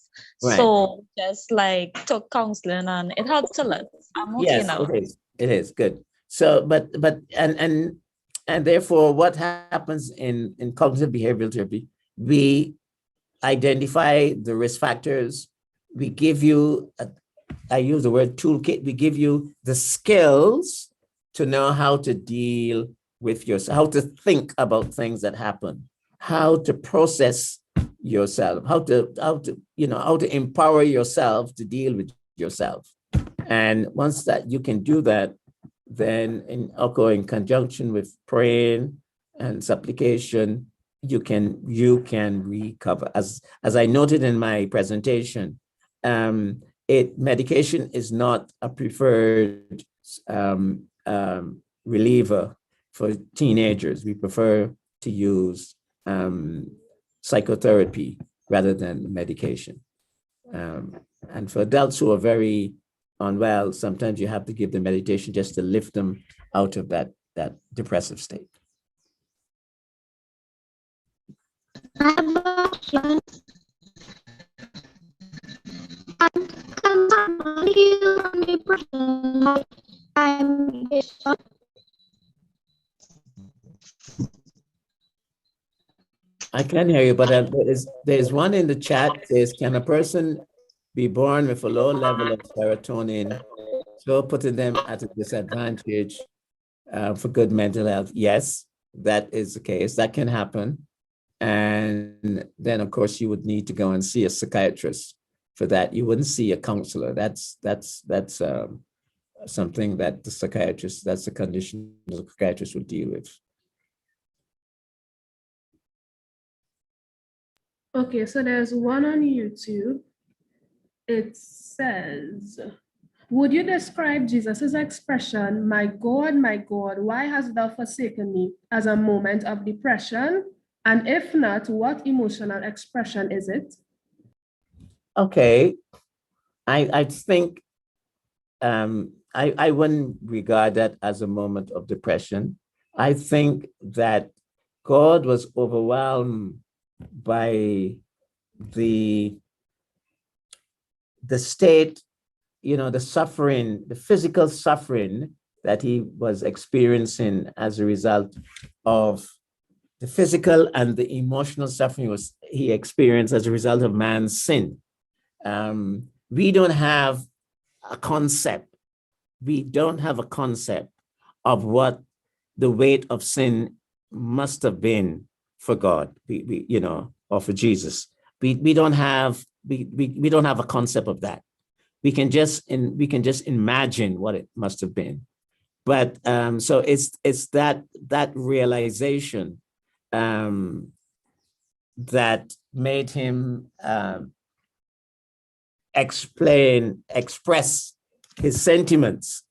Right. So just like took counseling and it helped a lot. I'm okay now. It is good. So, but therefore what happens in cognitive behavioral therapy, we identify the risk factors. We give you, I use the word toolkit, we give you the skills to know how to deal with yourself, how to think about things that happen, how to process yourself, how to empower yourself to deal with yourself. And once that you can do that, then in conjunction with praying and supplication, you can recover. As I noted in my presentation, medication is not a preferred reliever for teenagers. We prefer to use psychotherapy rather than medication. And for adults who are very unwell, sometimes you have to give them meditation just to lift them out of that depressive state. I can hear you, but there's one in the chat says, can a person be born with a low level of serotonin, so putting them at a disadvantage for good mental health? Yes, that is the case. That can happen. And then, of course, you would need to go and see a psychiatrist for that. You wouldn't see a counselor. That's something that the psychiatrist, that's the condition the psychiatrist would deal with. Okay, so there's one on YouTube. It says, would you describe Jesus's expression, my God, why hast thou forsaken me," as a moment of depression? And if not, what emotional expression is it? Okay, I think I wouldn't regard that as a moment of depression. I think that God was overwhelmed by the state, the suffering, the physical suffering that he was experiencing as a result of the physical and the emotional suffering he experienced as a result of man's sin. We don't have a concept. We don't have a concept of what the weight of sin must have been for God, or for Jesus. We don't have a concept of that. We can just imagine what it must have been. But so it's that realization that made him express his sentiments.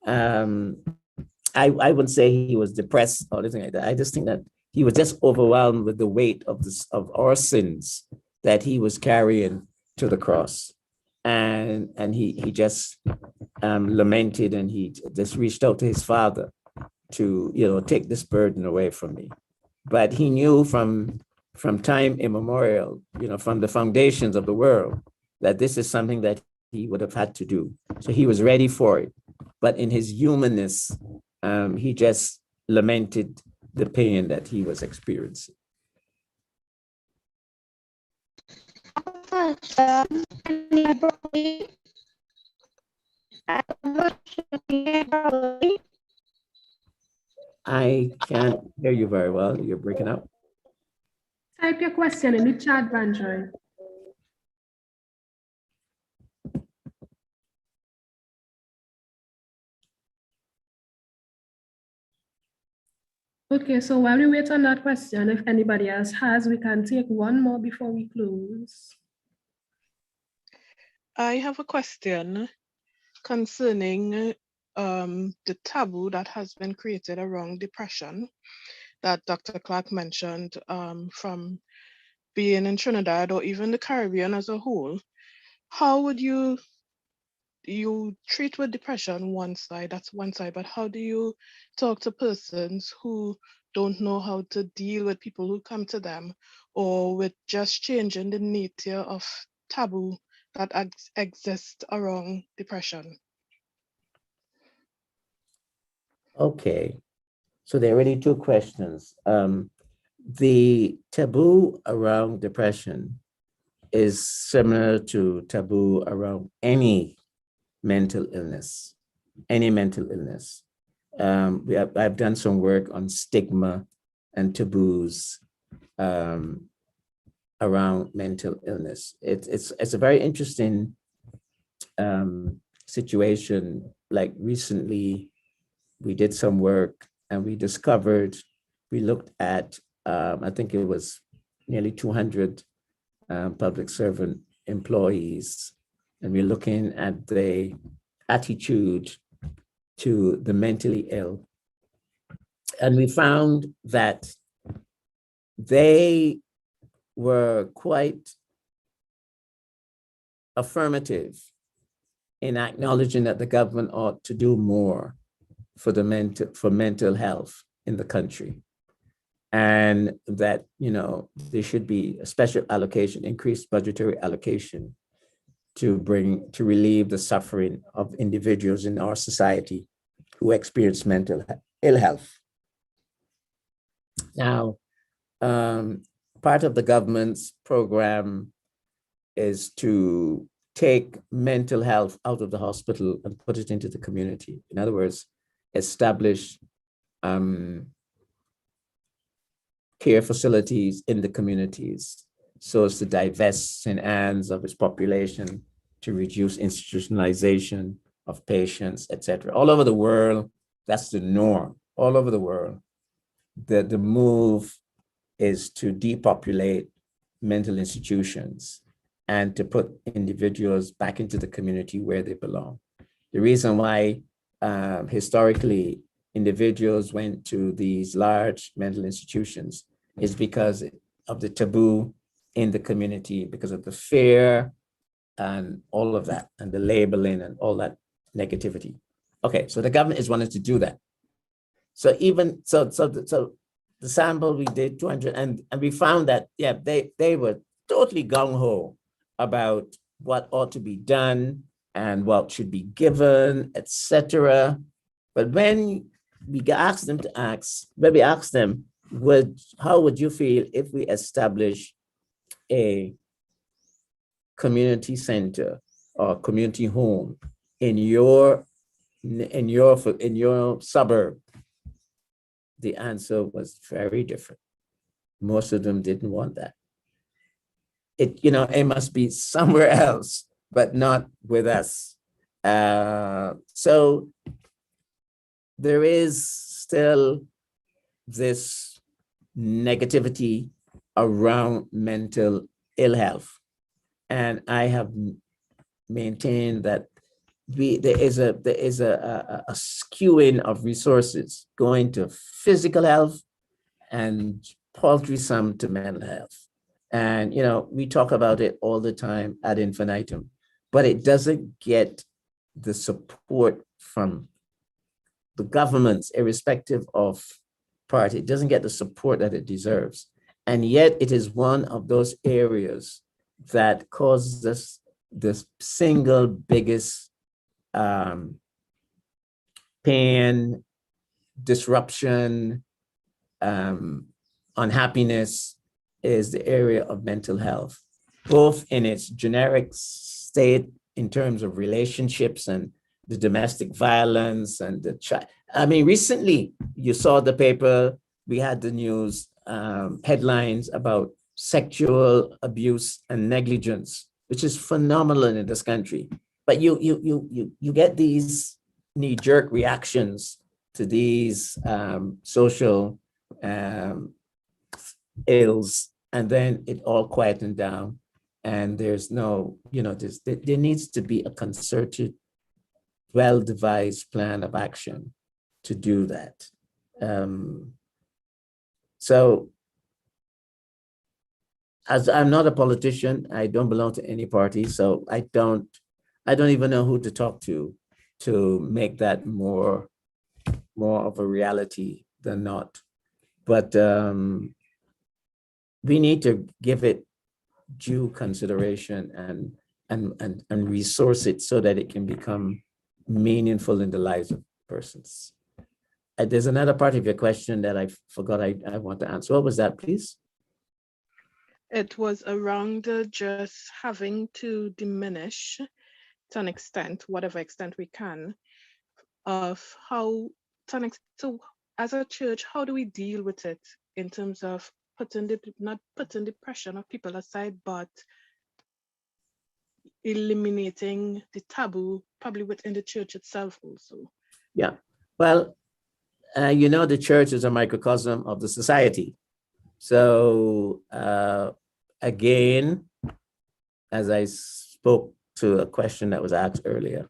I wouldn't say he was depressed or anything like that. I just think that he was just overwhelmed with the weight of our sins that he was carrying to the cross. And he just lamented, and he just reached out to his Father to take this burden away from me. But he knew from time immemorial, from the foundations of the world, that this is something that he would have had to do. So he was ready for it. But in his humanness, he just lamented the pain that he was experiencing. I can't hear you very well. You're breaking up. Type your question in the chat, Vanjoy. Okay, so while we wait on that question, if anybody else has, we can take one more before we close. I have a question concerning the taboo that has been created around depression that Dr. Clark mentioned from being in Trinidad or even the Caribbean as a whole. How would you treat with depression one side, that's one side, but how do you talk to persons who don't know how to deal with people who come to them, or with just changing the nature of taboo that exists around depression? Okay, so there are really two questions. The taboo around depression is similar to taboo around any mental illness, I've done some work on stigma and taboos around mental illness. It's a very interesting situation. Like recently, we did some work and we looked at, I think it was nearly 200 public servant employees, and we're looking at the attitude to the mentally ill. And we found that they were quite affirmative in acknowledging that the government ought to do more for mental health in the country. And that, there should be a special allocation, increased budgetary allocation to relieve the suffering of individuals in our society who experience mental ill health. Now, part of the government's program is to take mental health out of the hospital and put it into the community. In other words, establish care facilities in the communities so as to divest St. Anne's of its population, to reduce institutionalization of patients, etc. All over the world, that's the norm. All over the world, the move is to depopulate mental institutions and to put individuals back into the community where they belong. The reason why historically individuals went to these large mental institutions is because of the taboo in the community, because of the fear and all of that, and the labeling and all that negativity. Okay, so the government is wanting to do that. So even so the sample we did 200, and we found that they were totally gung-ho about what ought to be done and what should be given, etc. But when we asked them to ask, when we asked them, how would you feel if we establish a community center or community home in your suburb? The answer was very different. Most of them didn't want that. It must be somewhere else, but not with us. So there is still this negativity around mental ill health. And I have maintained that there is a skewing of resources going to physical health and paltry sum to mental health. And, we talk about it all the time ad infinitum, but it doesn't get the support from the governments, irrespective of party. It doesn't get the support that it deserves. And yet it is one of those areas that causes us the single biggest pain, disruption, unhappiness is the area of mental health, both in its generic state in terms of relationships and the domestic violence and the child. I mean, recently you saw the paper, we had the news headlines about sexual abuse and negligence, which is phenomenal in this country. But you get these knee-jerk reactions to these social ills, and then it all quietened down. And there's no, there needs to be a concerted, well-devised plan of action to do that. So, as I'm not a politician, I don't belong to any party, so I don't even know who to talk to make that more of a reality than not. But we need to give it due consideration and resource it so that it can become meaningful in the lives of persons. There's another part of your question that I forgot I want to answer. What was that, please? It was around just having to diminish to an extent, whatever extent we can, of how, so as a church, how do we deal with it in terms of not putting the pressure of people aside, but eliminating the taboo probably within the church itself also? Yeah, well, the church is a microcosm of the society. So again, as I spoke to a question that was asked earlier,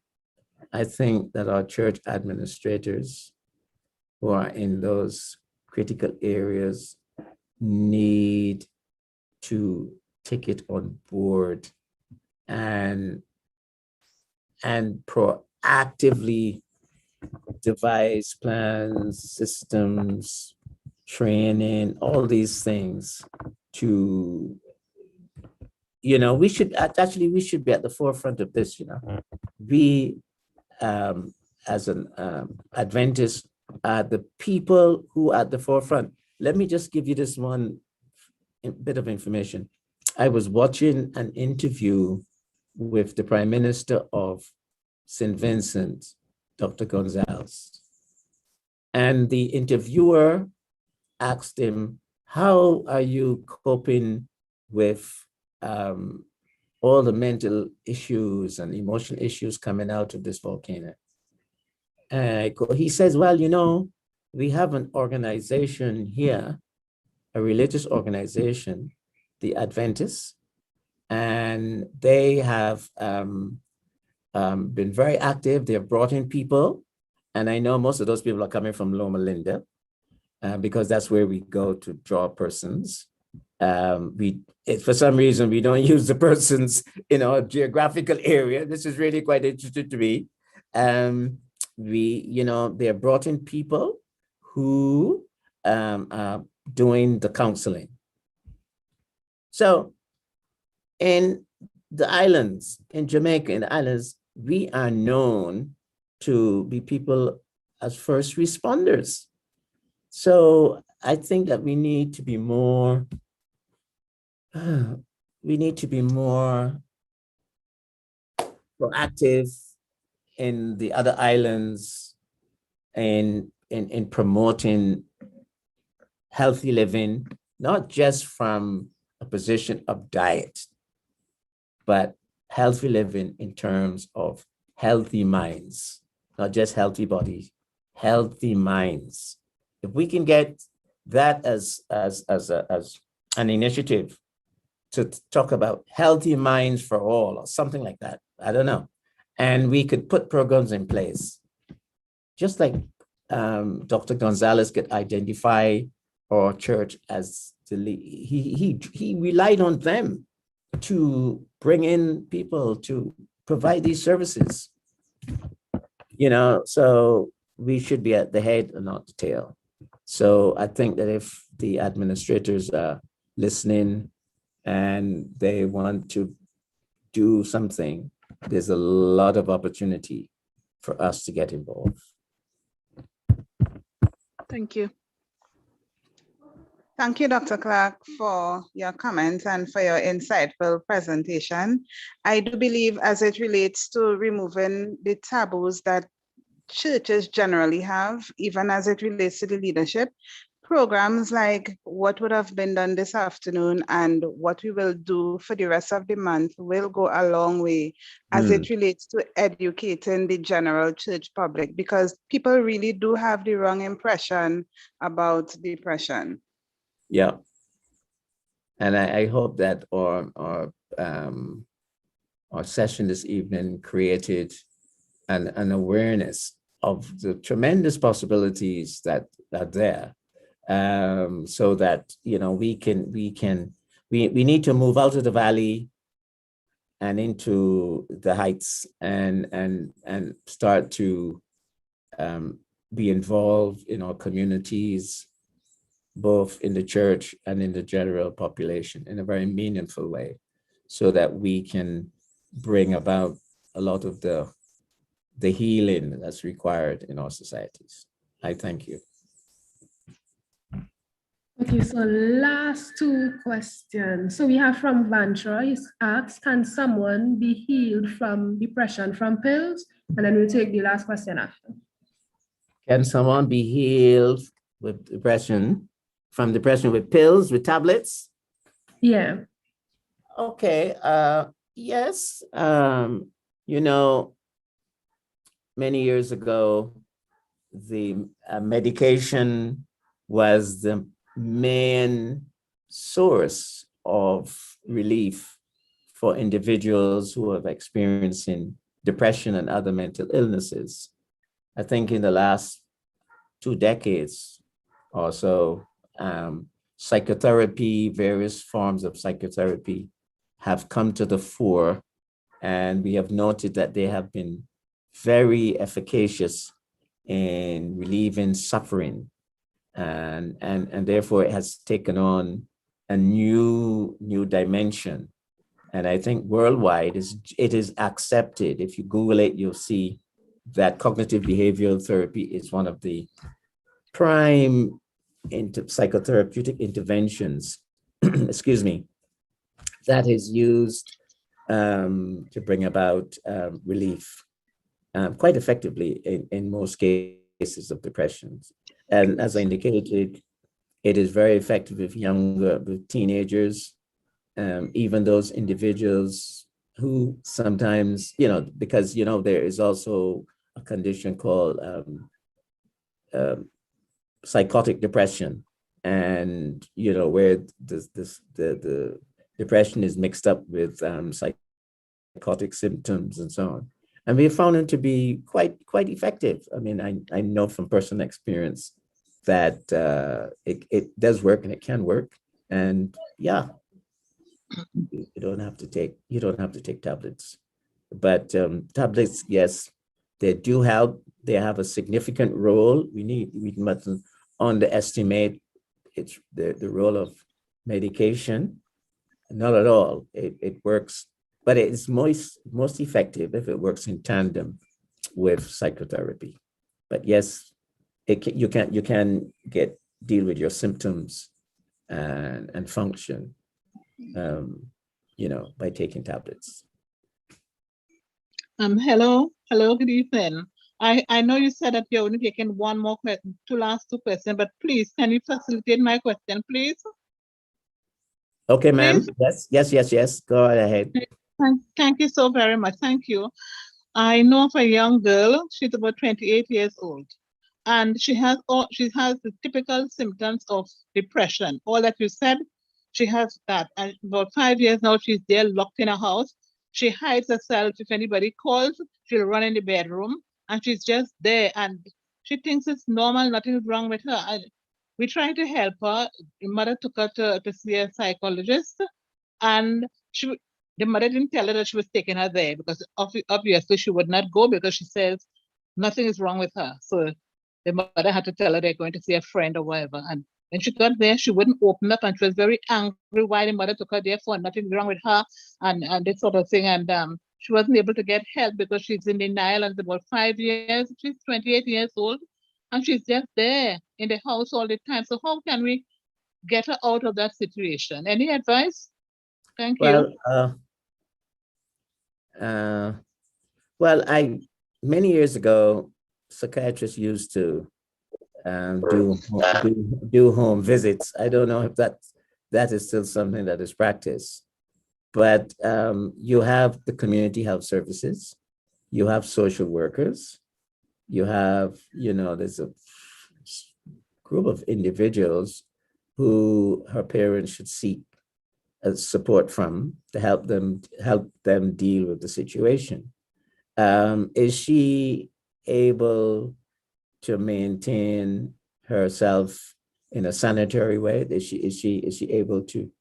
I think that our church administrators who are in those critical areas need to take it on board and proactively devise plans, systems, training, all these things to, we should be at the forefront of this. We, as an Adventist, are the people who are at the forefront. Let me just give you this one bit of information. I was watching an interview with the Prime Minister of St. Vincent, Dr. Gonzalez. And the interviewer asked him, how are you coping with all the mental issues and emotional issues coming out of this volcano? And he says, well, you know, we have an organization here, a religious organization, the Adventists, and they have been very active. They have brought in people, and I know most of those people are coming from Loma Linda, because that's where we go to draw persons. For some reason, we don't use the persons in our geographical area. This is really quite interesting to me. They're brought in people who are doing the counseling. So in the islands, in Jamaica, in the islands, we are known to be people as first responders. So I think that we need to be more, proactive in the other islands in promoting healthy living, not just from a position of diet, but healthy living in terms of healthy minds, not just healthy bodies, healthy minds. If we can get that as an initiative to talk about healthy minds for all or something like that, I don't know. And we could put programs in place, just like Dr. Gonzalez could identify our church as the lead. He relied on them to bring in people to provide these services. So we should be at the head and not the tail. So I think that if the administrators are listening and they want to do something, there's a lot of opportunity for us to get involved. Thank you. Thank you, Dr. Clark, for your comments and for your insightful presentation. I do believe as it relates to removing the taboos that churches generally have, even as it relates to the leadership, programs like what would have been done this afternoon and what we will do for the rest of the month will go a long way as it relates to educating the general church public, because people really do have the wrong impression about depression. Yeah. And I hope that our session this evening created an awareness of the tremendous possibilities that are there, so that we need to move out of the valley and into the heights and start to be involved in our communities, both in the church and in the general population, in a very meaningful way, so that we can bring about a lot of the healing that's required in our societies. I thank you. Okay, so last two questions. So we have from Vantra, he asks, can someone be healed from depression from pills? And then we'll take the last question after. Can someone be healed with depression, from depression with pills, with tablets? Yeah. Okay, yes. Many years ago, the medication was the main source of relief for individuals who are experiencing depression and other mental illnesses. I think in the last 2 decades or so, psychotherapy, various forms of psychotherapy have come to the fore, and we have noted that they have been very efficacious in relieving suffering, and therefore it has taken on a new dimension. And I think worldwide it is accepted. If you Google it, you'll see that cognitive behavioral therapy is one of the prime psychotherapeutic interventions excuse me, that is used to bring about relief quite effectively in most cases of depressions. And as I indicated, it is very effective with teenagers, even those individuals who sometimes, because, there is also a condition called psychotic depression. And, where the depression is mixed up with psychotic symptoms and so on. And we found it to be quite effective. I mean, I know from personal experience that it does work and it can work. And yeah, you don't have to take tablets. But tablets, yes, they do help. They have a significant role. We mustn't underestimate the role of medication. Not at all. It works, but it's most effective if it works in tandem with psychotherapy. But yes, you can deal with your symptoms and function, by taking tablets. Hello, good evening. I know you said that you're only taking one more question, two last two questions, but please, can you facilitate my question, please? Okay, ma'am. Yes. Go ahead. Thank you so very much. Thank you. I know of a young girl, she's about 28 years old, and she has the typical symptoms of depression. All that you said, she has that. And about 5 years now, she's there locked in a house. She hides herself. If anybody calls, she'll run in the bedroom, and she's just there. And she thinks it's normal, nothing is wrong with her. We tried to help her. The mother took her to see a psychologist, and the mother didn't tell her that she was taking her there, because obviously she would not go, because she says nothing is wrong with her. So the mother had to tell her they're going to see a friend or whatever. And when she got there, she wouldn't open up, and she was very angry why the mother took her there for, nothing wrong with her, and this sort of thing. And she wasn't able to get help because she's in denial, and it's about 5 years. She's 28 years old, and she's just there in the house all the time. So how can we get her out of that situation? Any advice? Thank you. Well, many years ago, psychiatrists used to do home visits. I don't know if that is still something that is practiced, but you have the community health services, you have social workers, you have, there's a group of individuals who her parents should seek support from to help them deal with the situation. Is she able to maintain herself in a sanitary way? Is she able to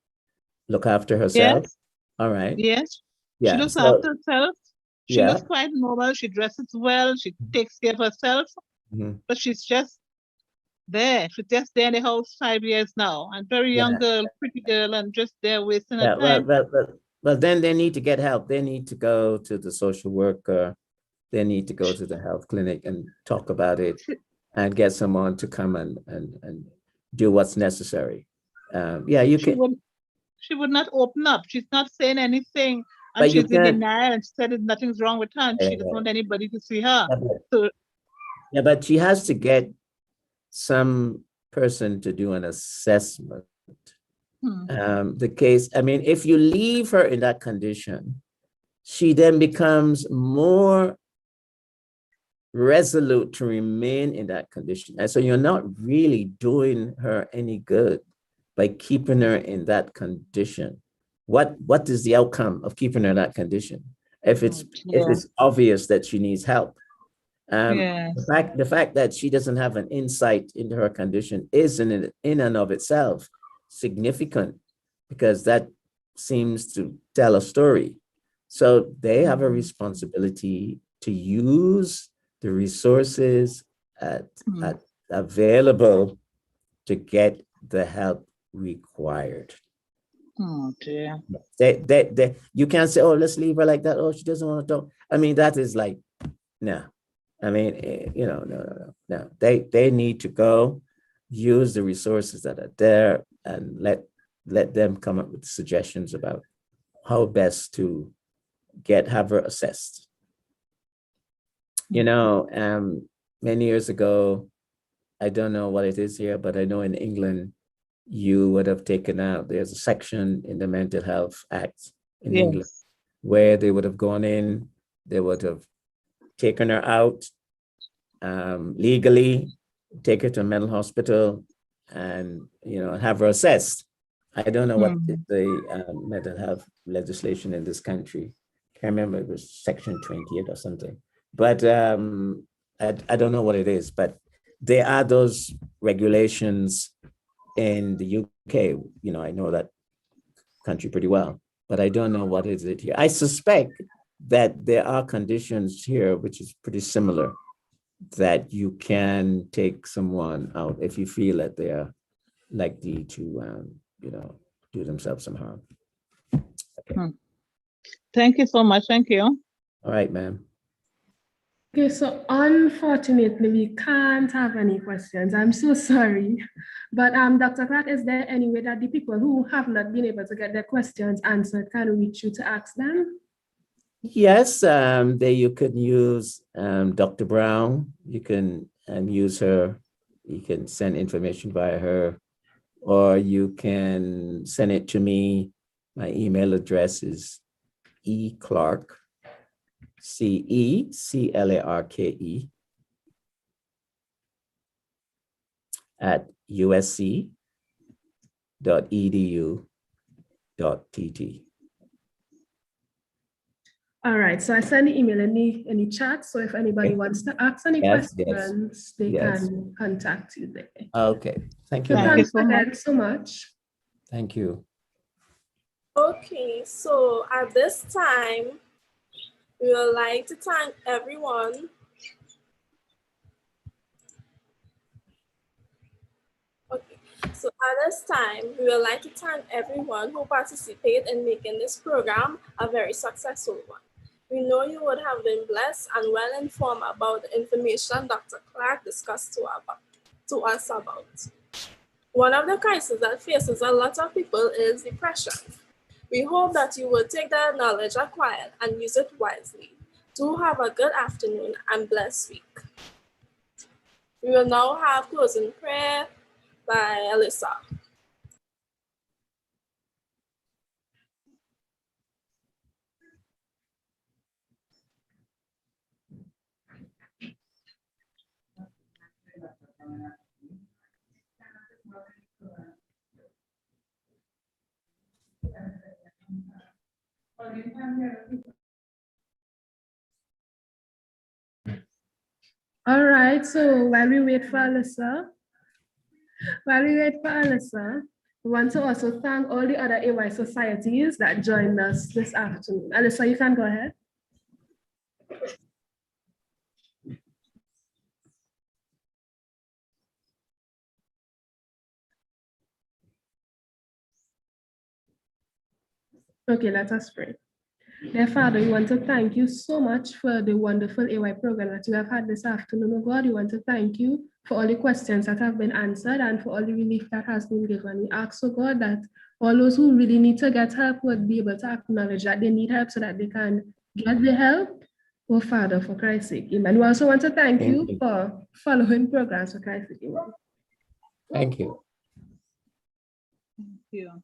look after herself? Yes. All right. Yes. Yeah. She looks after herself. She Yeah. looks quite normal. She dresses well. She takes care of herself. Mhm. But she's just there. She's just there in the house 5 years now. And very young Yeah. girl, pretty girl, and just there wasting her Yeah. time. Well, then they need to get help. They need to go to the social worker. They need to go to the health clinic and talk about it and get someone to come and do what's necessary. Yeah, you can. She would not open up. She's not saying anything. And But you she's in can't. denial, and she said that nothing's wrong with her, and she doesn't want anybody to see her. Yeah, but she has to get some person to do an assessment. The case, I mean, if you leave her in that condition, she then becomes more resolute to remain in that condition. And so you're not really doing her any good by keeping her in that condition. What is the outcome of keeping her in that condition? If it's obvious that she needs help. The fact that she doesn't have an insight into her condition is in and of itself significant, because that seems to tell a story. So they have a responsibility to use the resources available to get the help required. Oh dear. You can't say, oh, let's leave her like that. Oh, she doesn't want to talk. I mean, that is like, no. I mean, no. They need to go use the resources that are there and let let them come up with suggestions about how best to have her assessed. You know, many years ago, I don't know what it is here, but I know in England, you would have taken out, there's a section in the Mental Health Act in England where they would have gone in, they would have taken her out legally, take her to a mental hospital and, you know, have her assessed. I don't know what the mental health legislation in this country, can't remember, it was section 28 or something. But I don't know what it is, but there are those regulations in the UK. You know, I know that country pretty well, but I don't know what is it here. I suspect that there are conditions here which is pretty similar, that you can take someone out if you feel that they are likely to, you know, do themselves some harm. Okay. Thank you so much. Thank you. All right, ma'am. Okay, so unfortunately, we can't have any questions. I'm so sorry. But Dr. Clark, is there any way that the people who have not been able to get their questions answered can reach you to ask them? Yes, there you can use Dr. Brown. You can use her. You can send information via her, or you can send it to me. My email address is eclarke, CECLARKE at usc.edu.tt. All right, so I send the email in the chat. So if anybody wants to ask any questions, they can contact you there. Okay, thank you. Thanks again so much. Thank you. Okay, so at this time, we would like to thank everyone. Okay, so at this time, we would like to thank everyone who participated in making this program a very successful one. We know you would have been blessed and well informed about the information Dr. Clark discussed to us about. One of the crises that faces a lot of people is depression. We hope that you will take the knowledge acquired and use it wisely. Do have a good afternoon and blessed week. We will now have closing prayer by Alyssa. All right, so while we wait for Alyssa, we want to also thank all the other AY societies that joined us this afternoon. Alyssa, you can go ahead. Okay, let us pray. Dear Father, we want to thank you so much for the wonderful AY program that you have had this afternoon. Oh God, we want to thank you for all the questions that have been answered and for all the relief that has been given. We ask, oh God, that all those who really need to get help would be able to acknowledge that they need help so that they can get the help. Oh Father, for Christ's sake, amen. We also want to thank you for following programs for Christ's sake, amen. Thank you. Thank you.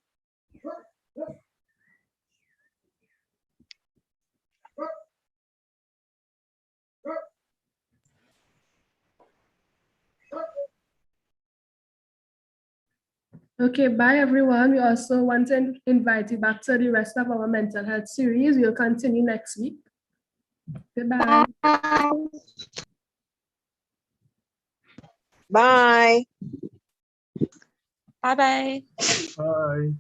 Okay, bye everyone. We also want to invite you back to the rest of our mental health series. We'll continue next week. Goodbye. Bye. Bye-bye. Bye.